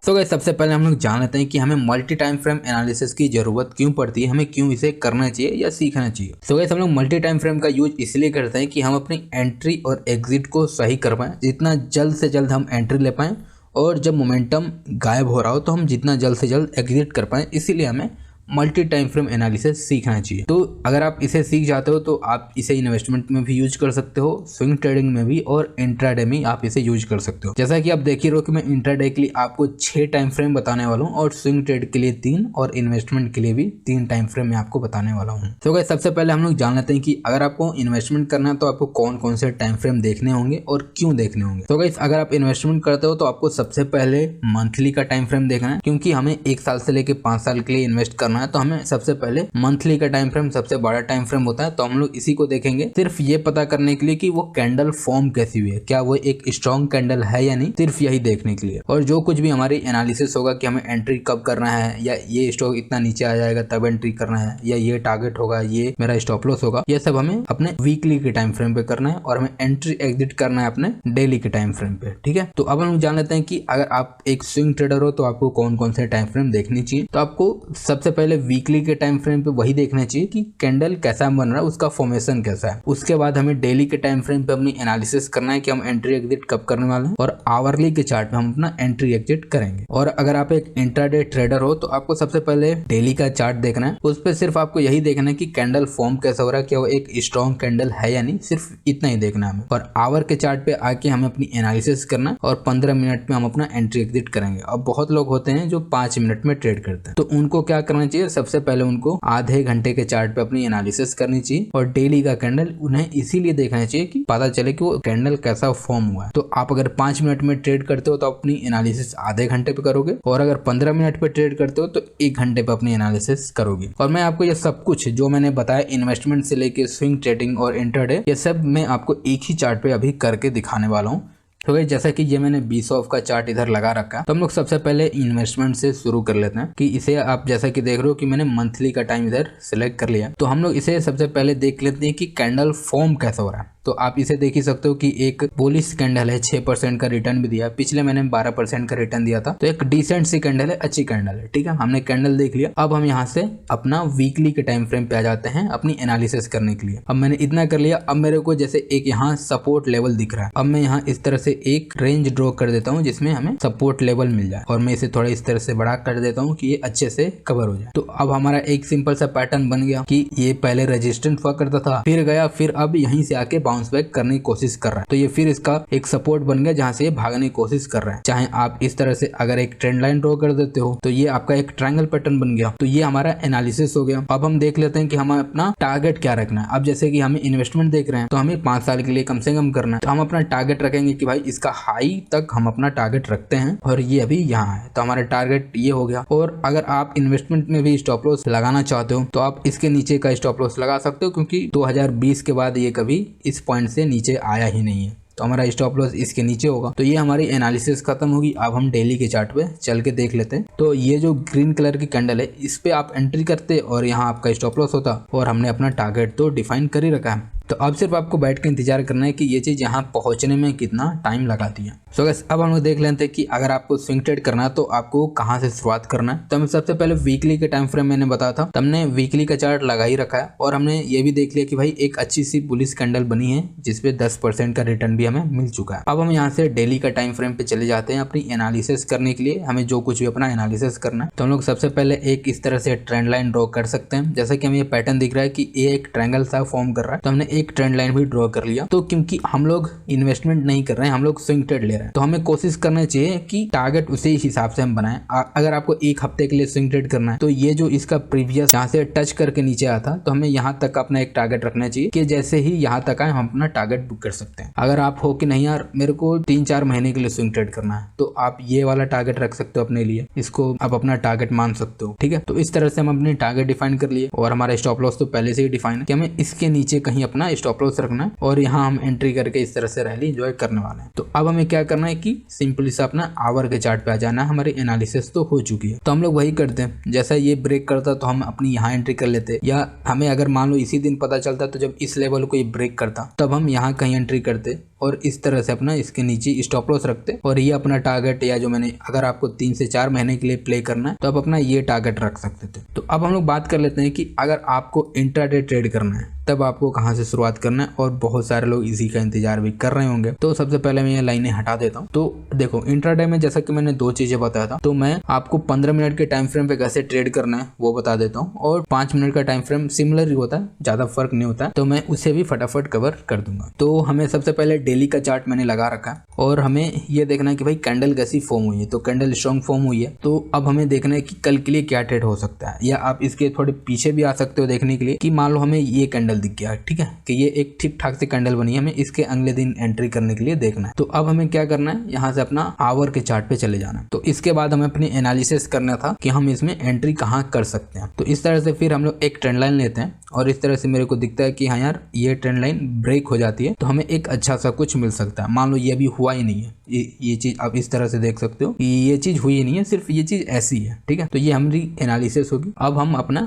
तो गाइस, सबसे पहले हम लोग जान लेते हैं कि हमें मल्टी टाइम फ्रेम एनालिसिस की जरूरत क्यों पड़ती है, हमें क्यों इसे करना चाहिए या सीखना चाहिए। तो गाइस, हम लोग मल्टी टाइम फ्रेम का यूज इसलिए करते हैं कि हम अपनी एंट्री और एग्जिट को सही कर पाएं, जितना जल्द से जल्द हम एंट्री ले पाएं, और जब मोमेंटम गायब हो रहा हो तो हम जितना जल्द से जल्द एग्जिट कर पाएं। इसीलिए हमें मल्टी टाइम फ्रेम एनालिसिस सीखना चाहिए। तो अगर आप इसे सीख जाते हो तो आप इसे इन्वेस्टमेंट में भी यूज कर सकते हो, स्विंग ट्रेडिंग में भी, और इंट्राडे में आप इसे यूज कर सकते हो। जैसा कि आप देख ही रहो कि मैं इंट्राडे के लिए आपको 6 टाइम फ्रेम बताने वाला हूँ, और स्विंग ट्रेड के लिए 3, और इन्वेस्टमेंट के लिए भी 3 टाइम फ्रेम मैं आपको बताने वाला हूँ। तो गाइस, सबसे पहले हम लोग जान लेते हैं कि अगर आपको इन्वेस्टमेंट करना है तो आपको कौन कौन से टाइम फ्रेम देखने होंगे और क्यों देखने होंगे। तो गाइस, अगर आप इन्वेस्टमेंट करते हो तो आपको सबसे पहले मंथली का टाइम फ्रेम देखना है, क्योंकि हमें 1 साल से लेकर 5 साल के लिए इन्वेस्ट करना है, तो हमें सबसे पहले मंथली का टाइम फ्रेम सबसे बड़ा टाइम फ्रेम होता है। तो हम लोग इसी को देखेंगे सिर्फ ये पता करने के लिए कि वो कैंडल फॉर्म कैसी हुई है, क्या वो एक स्ट्रॉन्ग कैंडल है या नहीं, सिर्फ यही देखने के लिए। और जो कुछ भी हमारी एनालिसिस होगा कि हमें एंट्री कब करना है, या ये स्टॉक इतना नीचे आ जाएगा तब एंट्री करना है, या ये टारगेट होगा, ये मेरा स्टॉप लॉस होगा, ये सब हमें अपने वीकली के टाइम फ्रेम पे करना है, और हमें एंट्री एग्जिट करना है अपने डेली के टाइम फ्रेम पे। ठीक है, तो अब हम जान लेते हैं कि अगर आप एक स्विंग ट्रेडर हो तो आपको कौन कौन से टाइम फ्रेम देखनी चाहिए। तो आपको सबसे पहले वीकली के टाइम फ्रेम पे वही देखना चाहिए कि कैंडल कैसा बन रहा है, उसका फॉर्मेशन कैसा है। उसके बाद हमें डेली के टाइम फ्रेम पे अपनी एनालिसिस करना है कि हम एंट्री एग्जिट कब करने वाले हैं, और आवरली के चार्ट पे हम अपना एंट्री एग्जिट करेंगे। और अगर आप एक इंट्राडे ट्रेडर हो तो आपको सबसे पहले डेली का चार्ट देखना है। उस पर सिर्फ आपको यही देखना है कि कैंडल फॉर्म कैसा हो रहा है, क्या वो एक स्ट्रॉन्ग कैंडल है या नहीं, सिर्फ इतना ही देखना है हमें। और आवर के चार्ट पे आके हमें अपनी एनालिसिस करना है, और 15 मिनट में हम अपना एंट्री एग्जिट करेंगे। अब बहुत लोग होते हैं जो 5 मिनट में ट्रेड करते हैं, तो उनको क्या करना चाहिए, सबसे पहले उनको आधे घंटे के चार्ट पे अपनी एनालिसिस करनी चाहिए, और डेली का कैंडल उन्हें इसीलिए देखना चाहिए कि पता चले कि वो कैंडल कैसा फॉर्म हुआ है। तो आप अगर 5 मिनट में ट्रेड करते हो तो अपनी एनालिसिस आधे घंटे पे करोगे, और अगर 15 मिनट पे ट्रेड करते हो तो 1 घंटे पे अपनी एनालिसिस करोगे। और मैं आपको ये सब कुछ जो मैंने बताया, इन्वेस्टमेंट से लेके स्विंग ट्रेडिंग और इंट्राडे, ये सब मैं आपको एक ही चार्ट पे अभी करके दिखाने वाला हूँ। तो भाई, जैसा कि ये मैंने 20 ऑफ का चार्ट इधर लगा रखा है, तो हम लोग सबसे पहले इन्वेस्टमेंट से शुरू कर लेते हैं कि इसे आप जैसा कि देख रहे हो कि मैंने मंथली का टाइम इधर सिलेक्ट कर लिया। तो हम लोग इसे सबसे पहले देख लेते हैं कि कैंडल फॉर्म कैसा हो रहा है। तो आप इसे देख ही सकते हो कि एक बुलिश कैंडल है, 6% का रिटर्न भी दिया। पिछले मैंने 12% का रिटर्न दिया था, तो एक डिसेंट सी कैंडल है, अच्छी कैंडल है। ठीक है, हमने कैंडल देख लिया। अब हम यहाँ से अपना वीकली के टाइम फ्रेम पे आ जाते हैं अपनी एनालिसिस करने के लिए। अब मैंने इतना कर लिया। अब मेरे को जैसे एक यहाँ सपोर्ट लेवल दिख रहा है, अब मैं यहाँ इस तरह से एक रेंज ड्रॉ कर देता हूँ जिसमें हमें सपोर्ट लेवल मिल जाए, और मैं इसे थोड़ा इस तरह से बड़ा कर देता हूँ कि ये अच्छे से कवर हो जाए। तो अब हमारा एक सिंपल सा पैटर्न बन गया कि ये पहले रेजिस्टेंस हुआ करता था, फिर गया, फिर अब यहीं से आके बाउंस बैक करने की कोशिश कर रहा है। तो ये फिर इसका एक सपोर्ट बन गया जहां से ये भागने की कोशिश कर रहा है। चाहे आप इस तरह से अगर एक ट्रेंड लाइन ड्रॉ कर देते हो तो ये आपका एक ट्रायंगल पैटर्न बन गया। तो ये हमारा एनालिसिस हो गया। अब हम देख लेते हैं कि हमें अपना टारगेट क्या रखना है। अब जैसे कि हमें इन्वेस्टमेंट देख रहे हैं तो हमें 5 साल के लिए कम से कम करना है, तो हम अपना टारगेट रखेंगे कि भाई इसका हाई तक हम अपना टारगेट रखते हैं, और ये अभी यहाँ है, तो हमारा टारगेट ये हो गया। और अगर आप इन्वेस्टमेंट में भी स्टॉप लॉस लगाना चाहते हो तो आप इसके नीचे का स्टॉप लॉस लगा सकते हो, क्योंकि 2020 के बाद ये कभी इस पॉइंट से नीचे आया ही नहीं है, तो हमारा स्टॉप लॉस इसके नीचे होगा। तो ये हमारी एनालिसिस खत्म होगी। अब हम डेली के चार्ट पे चल के देख लेते हैं। तो ये जो ग्रीन कलर की कैंडल है, इस पे आप एंट्री करते और यहाँ आपका स्टॉप लॉस होता, और हमने अपना टारगेट तो डिफाइन कर ही रखा है। तो अब सिर्फ आपको बैठ के इंतजार करना है कि ये चीज़ यहाँ पहुँचने में कितना टाइम लगाती है। सो गाइस अब हम लोग देख लेते हैं कि अगर आपको स्विंग ट्रेड करना है तो आपको कहाँ से शुरुआत करना है। तो हमें सबसे पहले वीकली के टाइम फ्रेम मैंने बताया था, तो हमने वीकली का चार्ट लगा ही रखा है और हमने ये भी देख लिया कि भाई एक अच्छी सी बुलिश कैंडल बनी है जिसपे 10% का रिटर्न भी हमें मिल चुका है। अब हम यहाँ से डेली का टाइम फ्रेम पे चले जाते हैं अपनी एनालिसिस करने के लिए। हमें जो कुछ भी अपना एनालिसिस करना है तो हम लोग सबसे पहले एक इस तरह से ट्रेंड लाइन ड्रॉ कर सकते हैं। जैसे कि हमें ये पैटर्न दिख रहा है कि ये एक ट्रायंगल सा फॉर्म कर रहा है, तो हमने एक ट्रेंड लाइन भी ड्रॉ कर लिया। तो क्योंकि हम लोग इन्वेस्टमेंट नहीं कर रहे हैं, हम लोग स्विंग ट्रेड ले रहे हैं, तो हमें कोशिश करना चाहिए कि टारगेट उसी हिसाब से हम बनाएं। अगर आपको एक हफ्ते के लिए स्विंग ट्रेड करना है तो ये जो इसका प्रीवियस यहाँ से टच करके नीचे आता तो हमें यहाँ तक अपना एक टारगेट रखना चाहिए कि जैसे ही यहाँ तक आए हम अपना टारगेट बुक कर सकते हैं। अगर आप हो कि नहीं यार मेरे को 3-4 महीने के लिए स्विंग ट्रेड करना है तो आप ये वाला टारगेट रख सकते हो अपने लिए, इसको आप अपना टारगेट मान सकते हो। ठीक है, तो इस तरह से हम अपने टारगेट डिफाइन कर लिए और हमारा स्टॉप लॉस तो पहले से ही डिफाइन है कि हमें इसके नीचे कहीं अपना स्टॉप लॉस रखना है और यहाँ हम एंट्री करके इस तरह से रैली एंजॉय करने वाले हैं। तो अब हमें क्या करना है कि सिंपली से अपना आवर के चार्ट पे आ जाना है। हमारी एनालिसिस तो हो चुकी है तो हम लोग वही करते हैं, जैसा ये ब्रेक करता तो हम अपनी यहाँ एंट्री कर लेते, या हमें अगर मान लो इसी दिन पता चलता तो जब इस लेवल को ये ब्रेक करता तब हम यहाँ कहीं एंट्री करते और इस तरह से अपना इसके नीचे स्टॉप लॉस रखते और ये अपना टारगेट, या जो मैंने अगर आपको 3 से 4 महीने के लिए प्ले करना है तो आप अपना ये टारगेट रख सकते थे। तो अब हम लोग बात कर लेते हैं कि अगर आपको इंट्राडे ट्रेड करना है तब आपको कहाँ से शुरुआत करना है, और बहुत सारे लोग इसी का इंतजार भी कर रहे होंगे। तो सबसे पहले मैं ये लाइनें हटा देता हूँ। तो देखो इंट्राडे में जैसा कि मैंने 2 चीजें बताया था, तो मैं आपको 15 मिनट के टाइम फ्रेम पे कैसे ट्रेड करना है वो बता देता हूँ, और 5 मिनट का टाइम फ्रेम सिमिलर ही होता है, ज्यादा फर्क नहीं होता है, तो मैं उसे भी फटाफट कवर कर दूंगा। तो हमें सबसे पहले डेली का चार्ट मैंने लगा रखा है और हमें ये देखना है कि भाई कैंडल कैसी फॉर्म हुई है। तो कैंडल स्ट्रॉन्ग फॉर्म हुई है, तो अब हमें देखना है कि कल के लिए क्या ट्रेड हो सकता है, या आप इसके थोड़े पीछे भी आ सकते हो देखने के लिए कि मान लो हमें ये कैंडल दिख गया, ठीक है, कि ये एक ठीक ठाक से कैंडल बनी है, हमें इसके अगले दिन एंट्री करने के लिए देखना है। तो अब हमें क्या करना है, यहाँ से अपना आवर के चार्ट पे चले जाना है। तो इसके बाद हमें अपनी एनालिसिस करना था कि हम इसमें एंट्री कहाँ कर सकते हैं। तो इस तरह से फिर हम लोग एक ट्रेंड लाइन लेते हैं और इस तरह से मेरे को दिखता है कि हाँ यार ये ट्रेंड लाइन ब्रेक हो जाती है तो हमें एक अच्छा सा कुछ मिल सकता है। मान लो ये अभी हुआ ही नहीं है, ये चीज आप इस तरह से देख सकते हो कि ये चीज हुई ही नहीं है, सिर्फ ये चीज ऐसी है। ठीक है, तो ये हमारी एनालिसिस होगी। अब हम अपना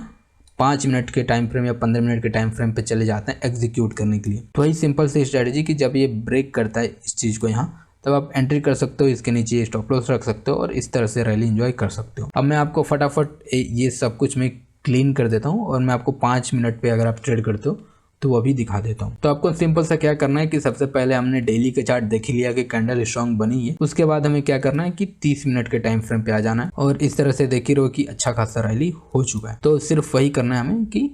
5 मिनट के टाइम फ्रेम या 15 मिनट के टाइम फ्रेम पे चले जाते हैं एग्जीक्यूट करने के लिए। तो वही सिंपल सी स्ट्रेटेजी कि जब ये ब्रेक करता है इस चीज़ को यहाँ, तब आप एंट्री कर सकते हो, इसके नीचे स्टॉप लॉस रख सकते हो और इस तरह से रैली एंजॉय कर सकते हो। अब मैं आपको फटाफट ये सब कुछ मैं क्लीन कर देता हूँ और मैं आपको 5 मिनट पे अगर आप ट्रेड करते हो तो वो भी दिखा देता हूँ। तो आपको सिंपल सा क्या करना है कि सबसे पहले हमने डेली के चार्ट देख ही लिया कि कैंडल स्ट्रॉन्ग बनी है। उसके बाद हमें क्या करना है कि 30 मिनट के टाइम फ्रेम पे आ जाना है और इस तरह से देख ही रहो कि अच्छा खासा रैली हो चुका है। तो सिर्फ वही करना है हमें कि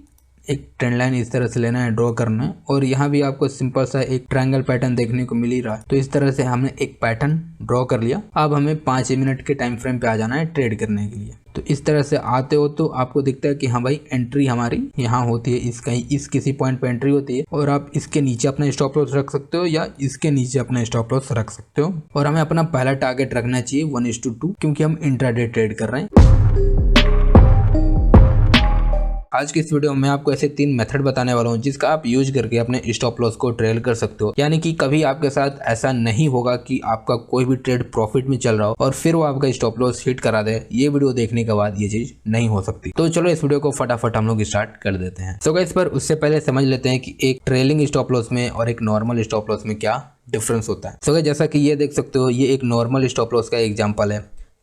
एक ट्रेंड लाइन इस तरह से लेना है, ड्रॉ करना है, और यहाँ भी आपको सिंपल सा एक ट्रायंगल पैटर्न देखने को मिल ही रहा है। तो इस तरह से हमने एक पैटर्न ड्रॉ कर लिया। अब हमें 5 मिनट के टाइम फ्रेम पे आ जाना है ट्रेड करने के लिए। तो इस तरह से आते हो तो आपको दिखता है कि हाँ भाई एंट्री हमारी यहाँ होती है, इस किसी पॉइंट पे एंट्री होती है और आप इसके नीचे अपना स्टॉप लॉस रख सकते हो या इसके नीचे अपना स्टॉप लॉस रख सकते हो। और हमें अपना पहला टारगेट रखना चाहिए 1:2 क्योंकि हम इंट्राडे ट्रेड कर रहे हैं। आज की इस वीडियो में मैं आपको ऐसे 3 मेथड बताने वाला हूँ जिसका आप यूज करके अपने स्टॉप लॉस को ट्रेल कर सकते हो। यानी कि कभी आपके साथ ऐसा नहीं होगा कि आपका कोई भी ट्रेड प्रॉफिट में चल रहा हो और फिर वो आपका स्टॉप लॉस हिट करा दे। ये वीडियो देखने के बाद ये चीज नहीं हो सकती। तो चलो इस वीडियो को फटाफट हम लोग स्टार्ट कर देते हैं। सो गाइस, पर उससे पहले समझ लेते हैं कि एक ट्रेलिंग स्टॉप लॉस में और एक नॉर्मल स्टॉप लॉस में क्या डिफरेंस होता है। सो गाइस, जैसा कि ये देख सकते हो, ये एक नॉर्मल स्टॉप लॉस का एग्जाम्पल है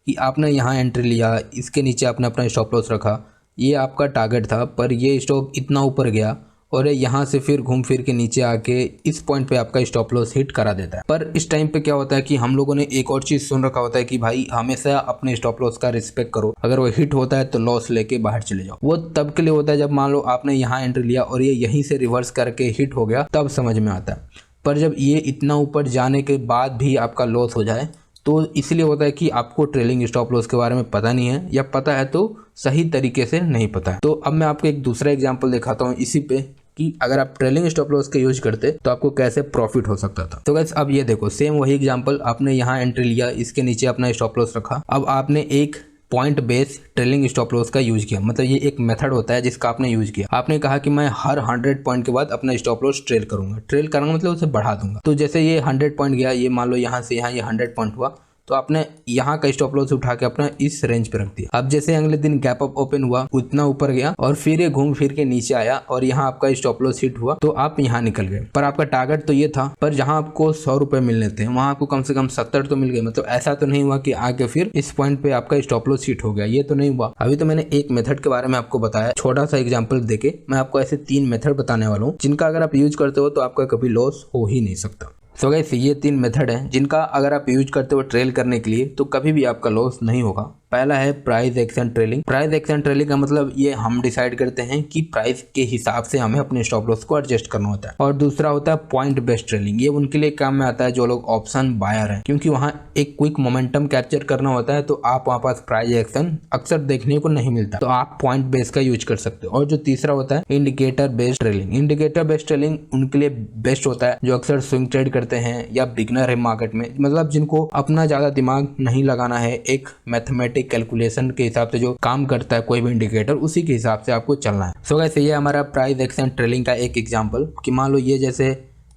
कि आपने यहाँ एंट्री लिया, इसके नीचे आपने अपना स्टॉप लॉस रखा, ये आपका टारगेट था, पर ये स्टॉक इतना ऊपर गया और यहाँ से फिर घूम फिर के नीचे आके इस पॉइंट पे आपका स्टॉप लॉस हिट करा देता है। पर इस टाइम पे क्या होता है कि हम लोगों ने एक और चीज सुन रखा होता है कि भाई हमेशा अपने स्टॉप लॉस का रिस्पेक्ट करो, अगर वो हिट होता है तो लॉस लेके बाहर चले जाओ। वो तब के लिए होता है जब मान लो आपने यहाँ एंट्री लिया और ये यहीं से रिवर्स करके हिट हो गया, तब समझ में आता है। पर जब ये इतना ऊपर जाने के बाद भी आपका लॉस हो जाए तो इसलिए होता है कि आपको ट्रेलिंग स्टॉप लॉस के बारे में पता नहीं है, या पता है तो सही तरीके से नहीं पता है। तो अब मैं आपको एक दूसरा एग्जांपल दिखाता हूँ इसी पे कि अगर आप ट्रेलिंग स्टॉप लॉस का यूज करते तो आपको कैसे प्रॉफिट हो सकता था। तो गाइस, अब ये देखो, सेम वही एग्जांपल, आपने यहाँ एंट्री लिया, इसके नीचे अपना स्टॉप लॉस रखा। अब आपने एक point base trailing stop loss का यूज किया, मतलब ये एक मेथड होता है जिसका आपने यूज किया। आपने कहा कि मैं हर 100 पॉइंट के बाद अपना स्टॉप लॉस ट्रेल करूंगा मतलब उसे बढ़ा दूंगा। तो जैसे ये 100 पॉइंट गया, ये मान लो यहाँ से यहाँ ये 100 पॉइंट हुआ, तो आपने यहाँ का स्टॉप लॉस उठा के अपना इस रेंज पे रख दिया। अब जैसे अगले दिन गैप अप ओपन हुआ, उतना ऊपर गया और फिर ये घूम फिर के नीचे आया और यहाँ आपका स्टॉप लॉस हिट हुआ, तो आप यहाँ निकल गए। पर आपका टारगेट तो ये था, पर जहाँ आपको 100 रुपए मिलने थे वहां आपको कम से कम 70 तो मिल गए। मतलब ऐसा तो नहीं हुआ कि आगे फिर इस पॉइंट पे आपका स्टॉप लॉस हिट हो गया, ये तो नहीं हुआ। अभी तो मैंने एक मेथड के बारे में आपको बताया, छोटा सा एग्जांपल देके मैं आपको ऐसे 3 मेथड बताने वाला हूँ जिनका अगर आप यूज करते हो तो आपका कभी लॉस हो ही नहीं सकता। सो गाइस, ये 3 मेथड हैं जिनका अगर आप यूज करते हो ट्रेल करने के लिए तो कभी भी आपका लॉस नहीं होगा। पहला है price action trailing. Price action trailing का मतलब ये हम डिसाइड करते हैं कि प्राइस के हिसाब से हमें अपने स्टॉप लॉस को एडजस्ट करना होता है। और दूसरा होता है पॉइंट बेस्ड ट्रेलिंग। ये उनके लिए काम में आता है जो लोग ऑप्शन बायर हैं, क्योंकि वहाँ एक क्विक मोमेंटम कैप्चर करना होता है, तो आप वहाँ पास प्राइस एक्शन अक्सर देखने को नहीं मिलता, तो आप पॉइंट बेस का यूज कर सकते हो। और जो तीसरा होता है indicator based trailing. Indicator based trailing उनके लिए बेस्ट होता है जो अक्सर स्विंग ट्रेड करते हैं या बिगनर है मार्केट में, मतलब जिनको अपना ज्यादा दिमाग नहीं लगाना है, एक मैथमेटिक कैलकुलेशन के हिसाब से जो काम करता है कोई भी इंडिकेटर, उसी के हिसाब से आपको चलना है। सो गाइस, ये हमारा प्राइस एक्शन ट्रेलिंग का एक एग्जांपल कि मान लो ये जैसे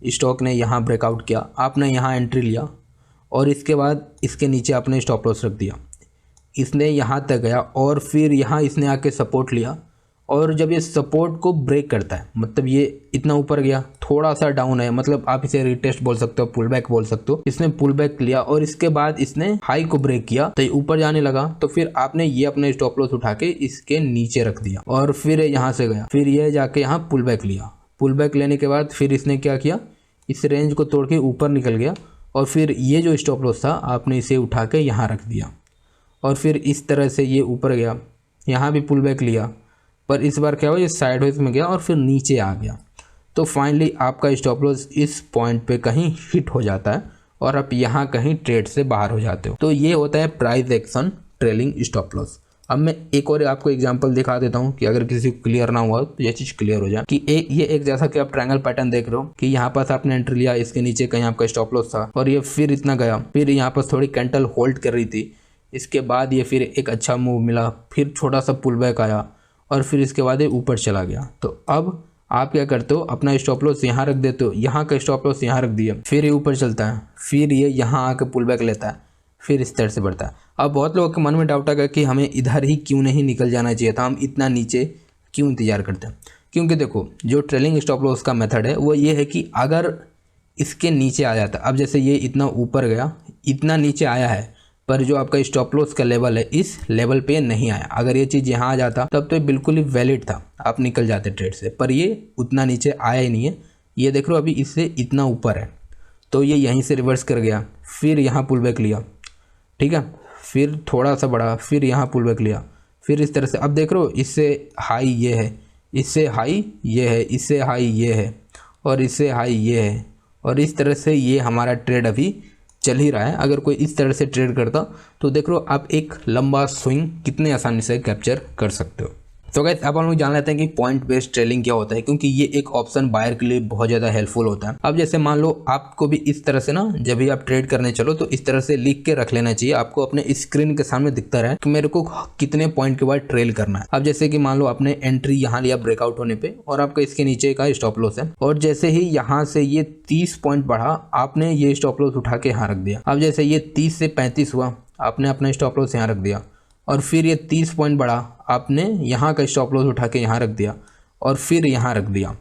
स्टॉक ने यहाँ ब्रेकआउट किया, आपने यहाँ एंट्री लिया और इसके बाद इसके नीचे आपने स्टॉप लॉस रख दिया, इसने यहाँ तक गया और फिर यहाँ इसने आके सपोर्ट लिया, और जब ये सपोर्ट को ब्रेक करता है, मतलब ये इतना ऊपर गया, थोड़ा सा डाउन है, मतलब आप इसे रिटेस्ट बोल सकते हो, पुल बैक बोल सकते हो, इसने पुल बैक लिया और इसके बाद इसने हाई को ब्रेक किया तो ये ऊपर जाने लगा, तो फिर आपने ये अपने स्टॉप लॉस उठा के इसके नीचे रख दिया और फिर यहाँ से गया, फिर ये जाके यहाँ पुल बैक लिया। पुल बैक लेने के बाद फिर इसने क्या किया, इस रेंज को तोड़ के ऊपर निकल गया और फिर ये जो स्टॉप लॉस था आपने इसे उठा के यहाँ रख दिया और फिर इस तरह से ये ऊपर गया, यहाँ भी पुल बैक लिया, पर इस बार क्या हुआ, ये साइडवेज में गया और फिर नीचे आ गया, तो फाइनली आपका स्टॉप लॉस इस पॉइंट पे कहीं हिट हो जाता है और आप यहाँ कहीं ट्रेड से बाहर हो जाते हो। तो ये होता है price action trailing stop loss. अब मैं एक और आपको एग्जांपल दिखा देता हूँ कि अगर किसी को क्लियर ना हुआ तो ये चीज़ क्लियर हो जाए कि ये एक जैसा कि आप ट्रायंगल पैटर्न देख रहे हो कि यहाँ पास आपने एंट्री लिया, इसके नीचे कहीं आपका स्टॉप लॉस था और ये फिर इतना गया, फिर यहाँ पास थोड़ी कैंडल होल्ड कर रही थी, इसके बाद ये फिर एक अच्छा मूव मिला, फिर छोटा सा पुल बैक आया और फिर इसके बाद ये ऊपर चला गया। तो अब आप क्या करते हो, अपना स्टॉप लॉस यहाँ रख देते हो, यहाँ का स्टॉप लॉस यहाँ रख दिया, फिर ये ऊपर चलता है, फिर ये यहाँ आके पुल बैक लेता है, फिर इस तरह से बढ़ता है। अब बहुत लोगों के मन में डाउट आएगा कि हमें इधर ही क्यों नहीं निकल जाना चाहिए था, हम इतना नीचे क्यों इंतजार करते हैं। क्योंकि देखो, जो ट्रेलिंग स्टॉप लॉस का मेथड है वो ये है कि अगर इसके नीचे आ जाता, अब जैसे ये इतना ऊपर गया, इतना नीचे आया है, पर जो आपका स्टॉप लॉस का लेवल है इस लेवल पे नहीं आया, अगर ये चीज़ यहाँ आ जाता तब तो ये बिल्कुल ही वैलिड था, आप निकल जाते ट्रेड से, पर ये उतना नीचे आया ही नहीं है। ये देख लो अभी इससे इतना ऊपर है, तो ये यहीं से रिवर्स कर गया, फिर यहाँ पुल बैक लिया, ठीक है, फिर थोड़ा सा बढ़ा, फिर यहाँ पुल बैक लिया, फिर इस तरह से। अब देख लो इससे हाई ये है, इससे हाई ये है, इससे हाई ये है और इससे हाई ये है, और इस तरह से ये हमारा ट्रेड अभी चल ही रहा है। अगर कोई इस तरह से ट्रेड करता तो देख लो आप एक लंबा स्विंग कितने आसानी से कैप्चर कर सकते हो। तो गाइस, अब हम लोग जान लेते हैं कि पॉइंट बेस्ड ट्रेलिंग क्या होता है, क्योंकि ये एक ऑप्शन बायर के लिए बहुत ज़्यादा हेल्पफुल होता है। अब जैसे मान लो आपको भी इस तरह से ना, जब भी आप ट्रेड करने चलो तो इस तरह से लिख के रख लेना चाहिए, आपको अपने स्क्रीन के सामने दिखता रहे कि मेरे को कितने पॉइंट के बाद ट्रेल करना है। अब जैसे कि मान लो आपने एंट्री यहाँ लिया ब्रेकआउट होने पे और आपका इसके नीचे का स्टॉप लॉस है, और जैसे ही यहाँ से ये 30 पॉइंट बढ़ा, आपने ये स्टॉप लॉस उठा के यहाँ रख दिया। अब जैसे ये 30 से 35 हुआ, आपने अपना स्टॉप लॉस यहाँ रख दिया, और फिर ये 30 पॉइंट बढ़ा, आपने यहाँ का स्टॉप लॉस उठा के यहाँ रख दिया और फिर यहाँ रख दिया।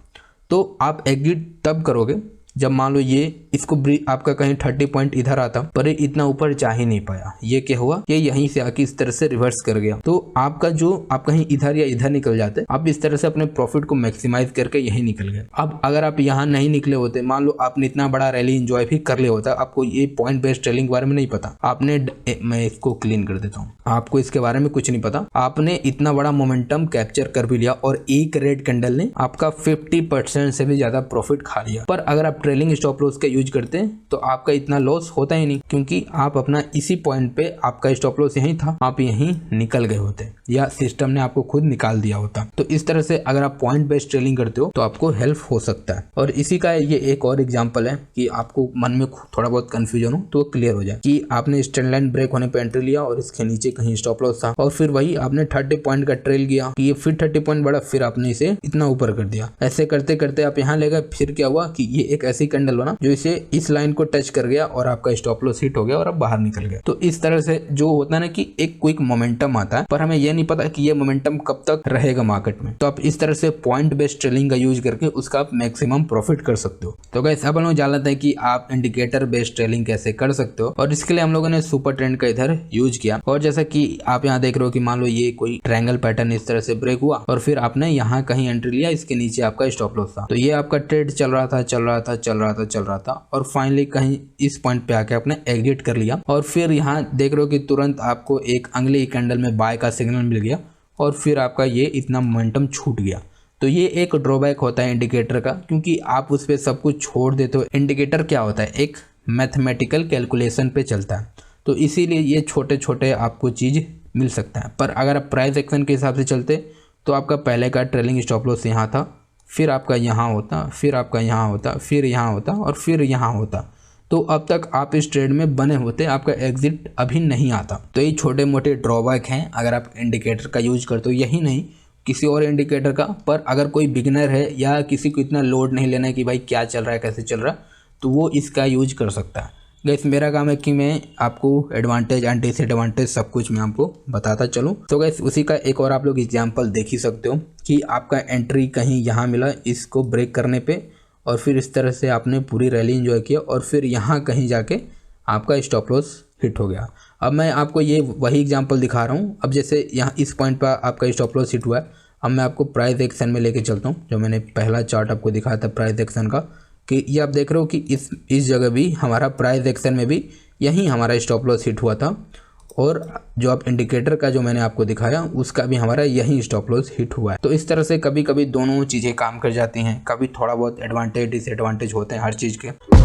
तो आप एग्जिट तब करोगे जब मान लो ये इसको आपका कहीं 30 पॉइंट इधर आता, पर इतना ऊपर जा ही नहीं पाया। ये क्या हुआ, ये यहीं से आके इस तरह से रिवर्स कर गया। तो आपका जो आप कहीं इधर या इधर निकल जाते, आप इस तरह से अपने प्रॉफिट को मैक्सिमाइज करके यहीं निकल गए। अब अगर आप यहाँ नहीं निकले होते, मान लो आपने इतना बड़ा रैली एंजॉय भी कर लिया होता, आपको ये पॉइंट बेस्ड ट्रेलिंग के बारे में नहीं पता, आपने मैं इसको क्लीन कर देता हूँ, आपको इसके बारे में कुछ नहीं पता, आपने इतना बड़ा मोमेंटम कैप्चर कर भी लिया और एक रेड कैंडल ने आपका 50% से भी ज्यादा प्रॉफिट खा लिया। पर अगर आप ट्रेलिंग स्टॉप लॉस का यूज करते हैं तो आपका इतना लॉस होता ही नहीं, क्योंकि आप अपना इसी पॉइंट पे आपका स्टॉप लॉस यहीं था, आप यहीं निकल गए होते या सिस्टम ने आपको खुद निकाल दिया होता। तो इस तरह से अगर आप पॉइंट बेस्ड ट्रेलिंग करते हो तो आपको हेल्प हो सकता है। और इसी का ये एक और एग्जांपल है कि आपको मन में थोड़ा बहुत कंफ्यूजन हो तो क्लियर हो जाए कि आपने स्ट्रेंड लाइन ब्रेक होने पे एंट्री लिया और इसके नीचे कहीं स्टॉप लॉस था, और फिर वही आपने 30 पॉइंट का ट्रेल किया, ये फिर 30 पॉइंट बढ़ा, फिर आपने इसे इतना ऊपर कर दिया। ऐसे करते करते आप यहाँ ले गए, फिर क्या हुआ कि ये एक ऐसी कैंडल बना जो इसे इस लाइन को टच कर गया और आपका स्टॉप लॉस हिट हो गया और अब बाहर निकल गया। तो इस तरह से जो होता है ना कि एक क्विक मोमेंटम आता है, पर हमें यह नहीं पता कि ये मोमेंटम कब तक रहेगा मार्केट में। तो आप इस तरह से पॉइंट बेस्ड ट्रेडिंग का यूज करके उसका आप मैक्सिमम प्रॉफिट कर सकते हो। तो गाइस अब हम लोग जान लेते हैं कि आप इंडिकेटर बेस्ड ट्रेडिंग कैसे कर सकते हो, और इसके लिए हम लोगों ने सुपर ट्रेंड का इधर यूज किया। और जैसा कि आप यहाँ देख रहे हो कि मान लो ये कोई ट्रायंगल पैटर्न इस तरह से ब्रेक हुआ और फिर आपने यहाँ कहीं एंट्री लिया, इसके नीचे आपका स्टॉप लॉस था। तो ये आपका ट्रेड चल रहा था और फाइनली कहीं इस पॉइंट पे आके आपने एग्जिट कर लिया, और फिर यहाँ देख रहे हो कि तुरंत आपको एक अगली कैंडल में बाय का सिग्नल मिल गया और फिर आपका ये इतना मोमेंटम छूट गया। तो ये एक ड्रॉबैक होता है इंडिकेटर का, क्योंकि आप उस पर सब कुछ छोड़ देते हो। इंडिकेटर क्या होता है, एक मैथमेटिकल कैलकुलेशन पे चलता है, तो इसीलिए ये छोटे छोटे आपको चीज़ मिल सकता है। पर अगर आप प्राइस एक्शन के हिसाब से चलते तो आपका पहले का ट्रेलिंग स्टॉप लॉस यहाँ था, फिर आपका यहाँ होता, फिर आपका यहाँ होता, फिर यहाँ होता और फिर यहाँ होता। तो अब तक आप इस ट्रेड में बने होते, आपका एग्जिट अभी नहीं आता। तो ये छोटे मोटे ड्रॉबैक हैं अगर आप इंडिकेटर का यूज करते हो, यही नहीं किसी और इंडिकेटर का। पर अगर कोई बिगिनर है या किसी को इतना लोड नहीं लेना है कि भाई क्या चल रहा है कैसे चल रहा है, तो वो इसका यूज कर सकता है। गाइस मेरा काम है कि मैं आपको एडवांटेज एंड डिसएडवांटेज सब कुछ मैं आपको बताता चलूँ। तो गाइस उसी का एक और आप लोग एग्जांपल देख ही सकते हो कि आपका एंट्री कहीं यहाँ मिला इसको ब्रेक करने पे, और फिर इस तरह से आपने पूरी रैली एंजॉय किया और फिर यहाँ कहीं जाके आपका स्टॉप लॉस हिट हो गया। अब मैं आपको ये वही एग्जांपल दिखा रहा हूँ। अब जैसे यहाँ इस पॉइंट पर आपका स्टॉप लॉस हिट हुआ है, अब मैं आपको प्राइस एक्शन में लेके चलता हूँ। जो मैंने पहला चार्ट आपको दिखाया था प्राइस एक्शन का, कि ये आप देख रहे हो कि इस जगह भी हमारा प्राइस एक्शन में भी यहीं हमारा स्टॉप लॉस हिट हुआ था, और जो आप इंडिकेटर का जो मैंने आपको दिखाया उसका भी हमारा यही स्टॉप लॉस हिट हुआ है। तो इस तरह से कभी कभी दोनों चीज़ें काम कर जाती हैं, कभी थोड़ा बहुत एडवांटेज डिसएडवांटेज होते हैं हर चीज़ के।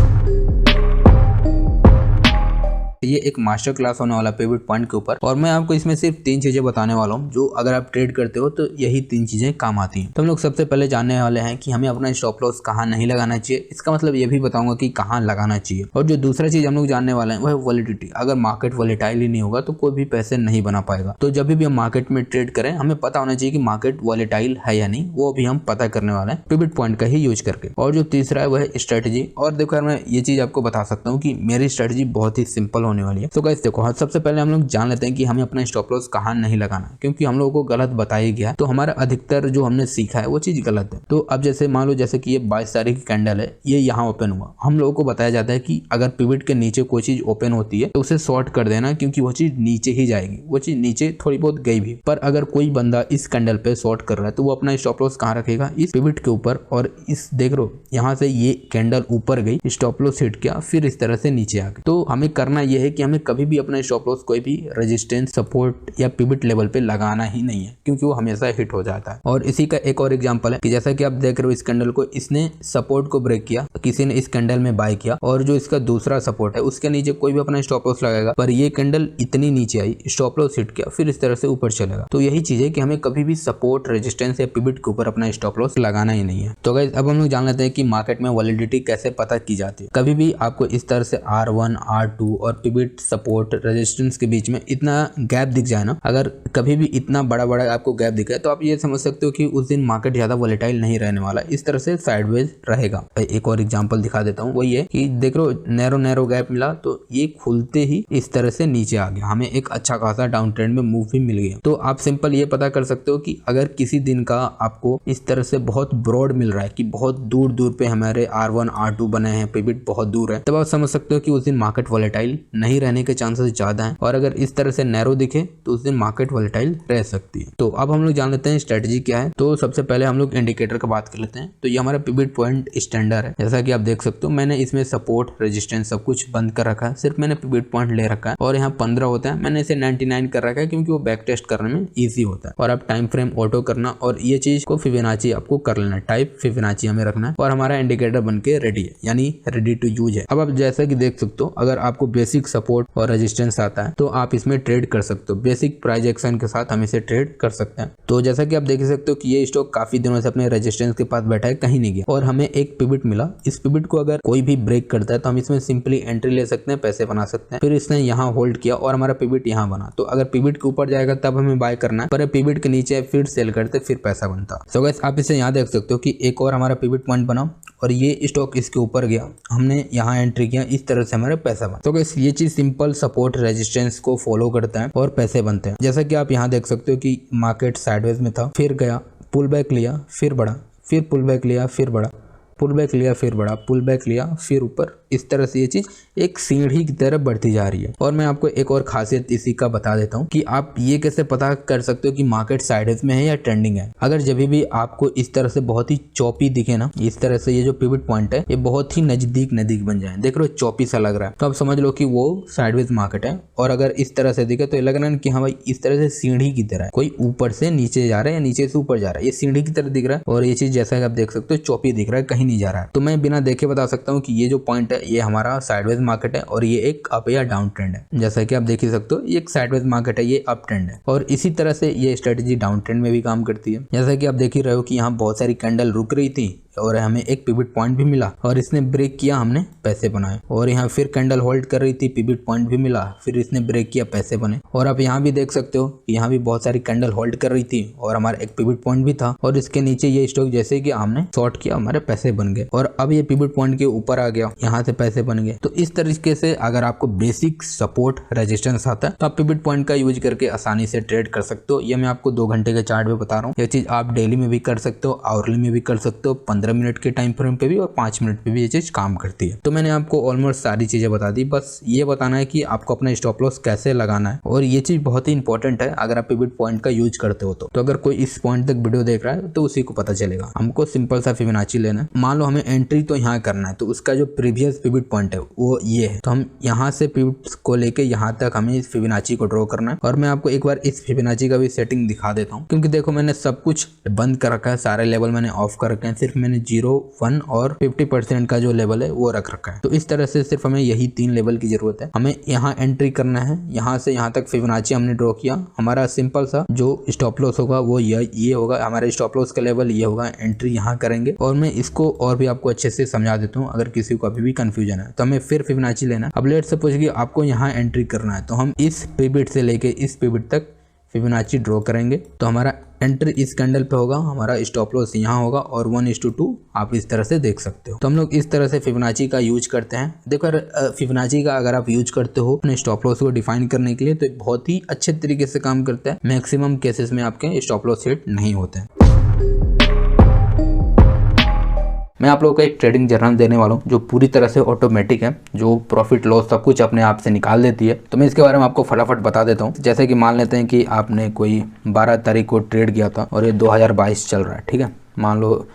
ये एक मास्टर क्लास होने वाला पिवट पॉइंट के ऊपर, और मैं आपको इसमें सिर्फ 3 चीजें बताने वाला हूँ जो अगर आप ट्रेड करते हो तो यही 3 चीजें काम आती हैं। तो हम लोग सबसे पहले जानने वाले हैं कि हमें अपना स्टॉप लॉस कहाँ नहीं लगाना चाहिए। इसका मतलब ये भी बताऊंगा कि कहाँ लगाना चाहिए। और जो दूसरा चीज हम लोग जानने वाले हैं वह है वॉलिडिटी। अगर मार्केट वॉलेटाइल ही नहीं होगा तो कोई भी पैसे नहीं बना पाएगा। तो जब भी हम मार्केट में ट्रेड करें हमें पता होना चाहिए कि मार्केट वॉलेटाइल है या नहीं, वो भी हम पता करने वाले हैं पिवट पॉइंट का ही यूज करके। और जो तीसरा है वह है स्ट्रेटेजी। और देखो मैं ये चीज आपको बता सकता हूँ कि मेरी स्ट्रेटेजी बहुत ही सिंपल होने वाली है। तो गाइस देखो सबसे पहले हम लोग जान लेते हैं कि हमें अपना स्टॉप लॉस कहाँ नहीं लगाना, क्योंकि हम लोगों को गलत बताया गया है। तो हमारा अधिकतर जो हमने सीखा है वो चीज गलत है। तो अब जैसे मान लो जैसे कि ये 22 तारीख की कैंडल है, ये यहाँ ओपन हुआ, हम लोगों को बताया जाता है कि अगर पिवट के नीचे कोई चीज ओपन होती है तो उसे शॉर्ट कर देना, क्योंकि वो चीज नीचे ही जाएगी। वो चीज नीचे थोड़ी बहुत गई भी, पर अगर कोई बंदा इस कैंडल पे शॉर्ट कर रहा है तो वो अपना स्टॉप लॉस कहाँ रखेगा, इस पिवट के ऊपर। और इस देख लो यहाँ से ये कैंडल ऊपर गई, स्टॉप लॉस हिट किया, फिर इस तरह से नीचे आ गई। तो हमें करना यह है कि हमें कभी भी अपना स्टॉप लॉस कोई भी रेजिस्टेंस सपोर्ट या पिवट लेवल पे लगाना ही नहीं है, क्योंकि वो हमेशा हिट हो जाता है। और इसी का एक और एग्जांपल है कि जैसा कि आप देख रहे हो इस कैंडल को, इसने सपोर्ट को ब्रेक किया, किसी ने इस कैंडल में बाय किया, और जो इसका दूसरा सपोर्ट है उसके नीचे कोई भी अपना स्टॉप लॉस लगाएगा, पर ये कैंडल इतनी नीचे आई, स्टॉप लॉस हिट किया, फिर इस तरह से ऊपर चलेगा। तो यही चीज है कि हमें कभी भी सपोर्ट रेजिस्टेंस या पिवट के ऊपर अपना स्टॉप लॉस लगाना ही नहीं है। तो गाइस अब हम लोग जान लेते हैं कि मार्केट में वॉलिडिटी कैसे पता की जाती है। कभी भी आपको इस तरह से R1 R2 और पिवट सपोर्ट रेजिस्टेंस के बीच में इतना गैप दिख जाए ना, अगर कभी भी इतना बड़ा बड़ा आपको गैप दिखे तो आप ये समझ सकते हो कि उस दिन मार्केट ज्यादा वॉलेटाइल नहीं रहने वाला, इस तरह से साइडवेज रहेगा। एक और एग्जांपल दिखा देता हूँ, वही है कि देख लो नैरो गैप मिला तो ये खुलते ही इस तरह से नीचे आ गया, हमें एक अच्छा खासा डाउन ट्रेंड में मूव भी मिल गया। तो आप सिंपल ये पता कर सकते हो कि अगर किसी दिन का आपको इस तरह से बहुत ब्रॉड मिल रहा है कि बहुत दूर दूर पे हमारे R1 R2 बने हैं, पिवट बहुत दूर है, तब आप समझ सकते हो कि उस दिन मार्केट वॉलेटाइल नहीं रहने के चांसेस ज्यादा हैं। और अगर इस तरह से नैरो दिखे तो उस दिन मार्केट वॉलेटाइल रह सकती है। तो अब हम लोग जान लेते हैं स्ट्रेटजी क्या है। तो सबसे पहले हम लोग इंडिकेटर का बात कर लेते हैं। तो ये हमारा पिवट पॉइंट स्टैंडर्ड है, जैसा कि आप देख सकते हो मैंने इसमें सपोर्ट रेजिस्टेंस सब कुछ बंद कर रखा है, सिर्फ मैंने पिवट पॉइंट ले रखा है। और यहाँ 15 होता है, मैंने इसे 99 कर रखा है क्योंकि वो बैक टेस्ट करने में ईजी होता है। और आप टाइम फ्रेम ऑटो करना, और ये चीज को फिबोनाची आपको कर लेना, टाइप फिबोनाची हमें रखना है, और हमारा इंडिकेटर बन के रेडी है, यानी रेडी टू यूज है। अब आप जैसा कि देख सकते हो, अगर आपको बेसिक सपोर्ट और रेजिस्टेंस आता है तो आप इसमें ट्रेड कर सकते हो। बेसिक प्राइस एक्शन के साथ हम इसे ट्रेड कर सकते हैं। तो जैसा कि आप देख सकते हो कि ये स्टॉक काफी दिनों से अपने रेजिस्टेंस के पास बैठा है, कहीं नहीं गया और हमें एक पिवट मिला। इस पिवट को अगर कोई भी ब्रेक करता है तो हम इसमें सिंपली एंट्री ले सकते हैं, पैसे बना सकते हैं। फिर इसने यहाँ होल्ड किया और हमारा पिवट यहाँ बना, तो अगर पिवट के ऊपर जाएगा तब हमें बाय करना है, पर पिवट के नीचे फिर सेल करते फिर पैसा बनता। सो गाइस आप इसे यहाँ देख सकते हो कि एक और हमारा पिवट पॉइंट बना और ये स्टॉक इसके ऊपर गया, हमने यहाँ एंट्री किया, इस तरह से हमारे पैसा बना। तो गाइस ये चीज सिंपल सपोर्ट रेजिस्टेंस को फॉलो करता है और पैसे बनते हैं। जैसा कि आप यहाँ देख सकते हो कि मार्केट साइडवेज में था, फिर गया, पुल बैक लिया, फिर बढ़ा, फिर पुल बैक लिया, फिर बढ़ा, पुल बैक लिया, फिर बढ़ा, पुल बैक लिया, फिर ऊपर। इस तरह से ये चीज एक सीढ़ी की तरह बढ़ती जा रही है। और मैं आपको एक और खासियत इसी का बता देता हूँ कि आप ये कैसे पता कर सकते हो कि मार्केट साइडवेज में है या ट्रेंडिंग है। अगर जब भी आपको इस तरह से बहुत ही चौपी दिखे ना, इस तरह से ये जो पिवट पॉइंट है ये बहुत ही नजदीक बन जाए, देख रहे हो चौपी सा लग रहा है, तो आप समझ लो कि वो साइडवेज मार्केट है। और अगर इस तरह से दिखे तो ये लग रहा है कि हाँ भाई इस तरह से सीढ़ी की तरह है, कोई ऊपर से नीचे जा रहा है या नीचे से ऊपर जा रहा है, ये सीढ़ी की तरह दिख रहा है। और ये चीज जैसा कि आप देख सकते हो चौपी दिख रहा है, कहीं नहीं जा रहा है। तो मैं बिना देखे बता सकता हूँ कि ये जो पॉइंट है ये हमारा साइडवेज मार्केट है और ये एक अप या डाउन ट्रेंड है। जैसा कि आप देख ही सकते हो ये एक साइडवेज मार्केट है, ये अप ट्रेंड है। और इसी तरह से ये स्ट्रेटेजी डाउन ट्रेंड में भी काम करती है। जैसा कि आप देख ही रहे हो कि यहाँ बहुत सारी कैंडल रुक रही थी और हमें एक पिवट पॉइंट भी मिला और इसने ब्रेक किया, हमने पैसे बनाए। और यहाँ फिर कैंडल होल्ड कर रही थी, पिवट पॉइंट भी मिला, फिर इसने ब्रेक किया, पैसे बने। और आप यहाँ भी देख सकते हो कि यहाँ भी बहुत सारी कैंडल होल्ड कर रही थी और हमारा एक पिवट पॉइंट भी था और इसके नीचे ये स्टॉक जैसे कि हमने शॉर्ट किया, हमारे पैसे बन गए। और अब ये पिवट पॉइंट के ऊपर आ गया, यहाँ से पैसे बन गए। तो इस तरीके से अगर आपको बेसिक सपोर्ट रेजिस्टेंस आता है तो आप पिवट पॉइंट का यूज करके आसानी से ट्रेड कर सकते हो। ये मैं आपको 2 घंटे के चार्ट में बता रहा हूँ। ये चीज आप डेली में भी कर सकते हो, आवरली में भी कर सकते हो, 15 मिनट के टाइम फ्रेम पे भी और 5 मिनट पे भी ये चीज काम करती है। तो मैंने आपको ऑलमोस्ट सारी चीजें बता दी, बस ये बताना है कि आपको अपना स्टॉप लॉस कैसे लगाना है। और ये चीज बहुत ही इंपॉर्टेंट है अगर आप पिवट पॉइंट का यूज करते हो तो अगर कोई इस पॉइंट तक वीडियो देख रहा है तो उसी को पता चलेगा। हमको सिंपल सा फिबोनाची लेना है। मान लो हमें एंट्री तो यहाँ करना है, तो उसका जो प्रीवियस पिवट पॉइंट है वो ये है, तो हम यहाँ से पिवट को लेके यहाँ तक हमें इस फिबोनाची को ड्रॉ करना है। और मैं आपको एक बार इस फिबोनाची का भी सेटिंग दिखा देता हूँ, क्योंकि देखो मैंने सब कुछ बंद कर रखा है, सारे लेवल मैंने ऑफ कर रखे हैं, सिर्फ मैंने 0, 1 और 50% का जो लेवल है वो रख रखा है। तो इस तरह से सिर्फ हमें यही 3 लेवल की जरूरत है। हमें यहाँ एंट्री करना है, यहाँ से यहाँ तक फिबोनाची हमने ड्रॉ किया। हमारा सिंपल सा जो स्टॉप लॉस होगा वो ये होगा, हमारा स्टॉप लॉस का लेवल ये होगा, एंट्री यहाँ करेंगे। और मैं इसको और भी आपको अच्छे से समझा देता हूँ अगर किसी को अभी भी कंफ्यूजन है। तो हमें फिर फिबोनाची लेना है। अब लेट सपोज कि आपको यहाँ एंट्री करना है, तो हम इस पिवट से लेके इस पिवट तक फिबोनाची ड्रॉ करेंगे। तो हमारा एंट्री इस कैंडल पे होगा, हमारा स्टॉप लॉस यहाँ होगा और 1:2 आप इस तरह से देख सकते हो। तो हम लोग इस तरह से फिबोनाची का यूज करते हैं। देखो फिबोनाची का अगर आप यूज करते हो अपने स्टॉप लॉस को डिफाइन करने के लिए तो बहुत ही अच्छे तरीके से काम करता है। मैक्सिमम केसेस में आपके स्टॉप लॉस हिट नहीं होते हैं। मैं आप लोगों को एक ट्रेडिंग जर्नल देने वाला हूँ जो पूरी तरह से ऑटोमेटिक है, जो प्रॉफिट लॉस सब कुछ अपने आप से निकाल देती है। तो मैं इसके बारे में आपको फटाफट बता देता हूँ। जैसे कि मान लेते हैं कि आपने कोई 12 तारीख को ट्रेड किया था और ये 2022 चल रहा है, ठीक है। मान लो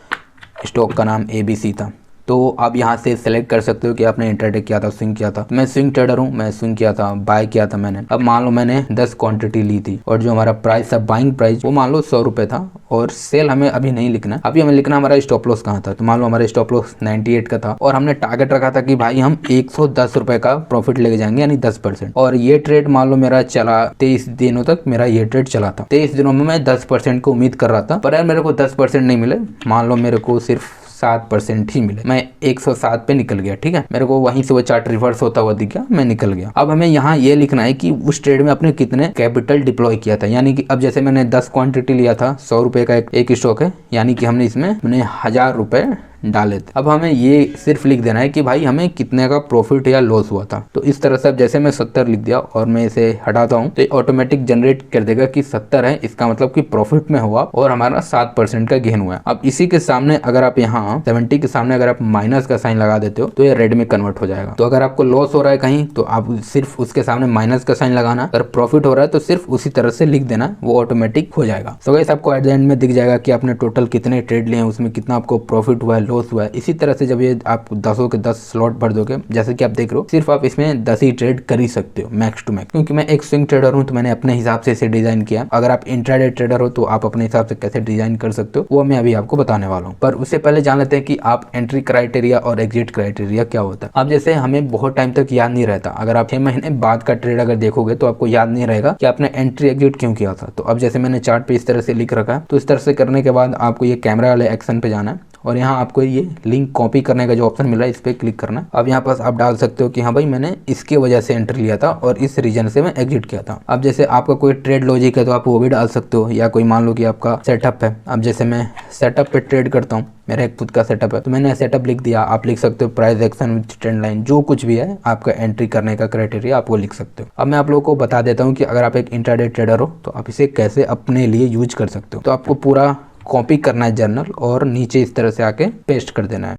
स्टॉक का नाम ABC था, तो आप यहाँ से सिलेक्ट कर सकते हो कि आपने इंट्राडे किया था, स्विंग किया था। मैं स्विंग ट्रेडर हूँ, मैं स्विंग किया था, बाय किया था मैंने। अब मान लो मैंने 10 क्वांटिटी ली थी और जो हमारा प्राइस था, बाइंग प्राइस, वो मान लो 100 रुपये था। और सेल हमें अभी नहीं लिखना, अभी हमें लिखना हमारा स्टॉप लॉस कहाँ था। तो मान लो हमारा स्टॉप लॉस 98 का था और हमने टारगेट रखा था कि भाई हम 110 रुपये का प्रॉफिट लेके जाएंगे, यानी 10%। और ये ट्रेड मान लो मेरा चला 23 दिनों तक, मेरा ये ट्रेड चला था। 23 दिनों में मैं 10% को उम्मीद कर रहा था, पर यार मेरे को 10% नहीं मिले। मान लो मेरे को सिर्फ 7% ही मिले। मैं 107 पे निकल गया, ठीक है। मेरे को वहीं से वो चार्ट रिवर्स होता हुआ दिख गया, मैं निकल गया। अब हमें यहाँ ये लिखना है कि उस ट्रेड में आपने कितने कैपिटल डिप्लॉय किया था। यानी कि अब जैसे मैंने 10 क्वांटिटी लिया था, 100 रुपए का एक स्टॉक है, यानी कि हमने इसमें 1000 रुपए डाले थे। अब हमें ये सिर्फ लिख देना है कि भाई हमें कितने का प्रॉफिट या लॉस हुआ था। तो इस तरह से अब जैसे मैं 70 लिख दिया और मैं इसे हटाता हूँ तो ये ऑटोमेटिक जनरेट कर देगा कि 70 है, इसका मतलब कि प्रॉफिट में हुआ और हमारा 7% का गेन हुआ है। अब इसी के सामने अगर आप यहाँ 70 के सामने अगर आप माइनस का साइन लगा देते हो तो ये रेड में कन्वर्ट हो जाएगा। तो अगर आपको लॉस हो रहा है कहीं तो आप सिर्फ उसके सामने माइनस का साइन लगाना, अगर प्रॉफिट हो रहा है तो सिर्फ उसी तरह से लिख देना, वो ऑटोमेटिक हो जाएगा। सो गाइस आपको एट द एंड में दिख जाएगा कि आपने टोटल कितने ट्रेड लिए हैं, उसमें कितना आपको प्रॉफिट हुआ है, लॉस हुआ है। इसी तरह से जब ये आप 10 के 10 स्लॉट भर दोगे, जैसे कि आप देख रहे हो, सिर्फ आप इसमें 10 ही ट्रेड कर ही सकते हो मैक्स टू मैक्स। क्योंकि मैं एक स्विंग ट्रेडर हूँ तो मैंने अपने हिसाब से इसे डिजाइन किया। अगर आप इंट्राडे ट्रेडर हो तो आप अपने हिसाब से कैसे डिजाइन कर सकते हो वो मैं अभी आपको बताने वाला हूँ। पर उससे पहले जान लेते हैं कि आप एंट्री क्राइटेरिया और एग्जिट क्राइटेरिया क्या होता है। अब जैसे हमें बहुत टाइम तक याद नहीं रहता, अगर आप 6 महीने बाद का ट्रेड अगर देखोगे तो आपको याद नहीं रहेगा कि आपने एंट्री एग्जिट क्यों किया था। तो अब जैसे मैंने चार्ट पे इस तरह से लिख रखा है, तो इस तरह से करने के बाद आपको ये कैमरा वाले एक्शन पे जाना है और यहाँ आपको ये लिंक कॉपी करने का जो ऑप्शन मिल रहा है इस पर क्लिक करना है। अब यहाँ पास आप डाल सकते हो कि हाँ भाई मैंने इसके वजह से एंट्री लिया था और इस रीजन से मैं एग्जिट किया था। अब जैसे आपका कोई ट्रेड लॉजिक है तो आप वो भी डाल सकते हो, या कोई मान लो कि आपका सेटअप है। अब जैसे मैं सेटअप पे ट्रेड करता हूँ, मेरा एक खुद का सेटअप है तो मैंने सेटअप लिख दिया। आप लिख सकते हो price action with trend line, जो कुछ भी है आपका एंट्री करने का क्राइटेरिया आप वो लिख सकते हो। अब मैं आप लोगों को बता देता हूँ कि अगर आप एक इंट्राडे ट्रेडर हो तो आप इसे कैसे अपने लिए यूज कर सकते हो। तो आपको पूरा कॉपी करना है जर्नल और नीचे इस तरह से आके पेस्ट कर देना है।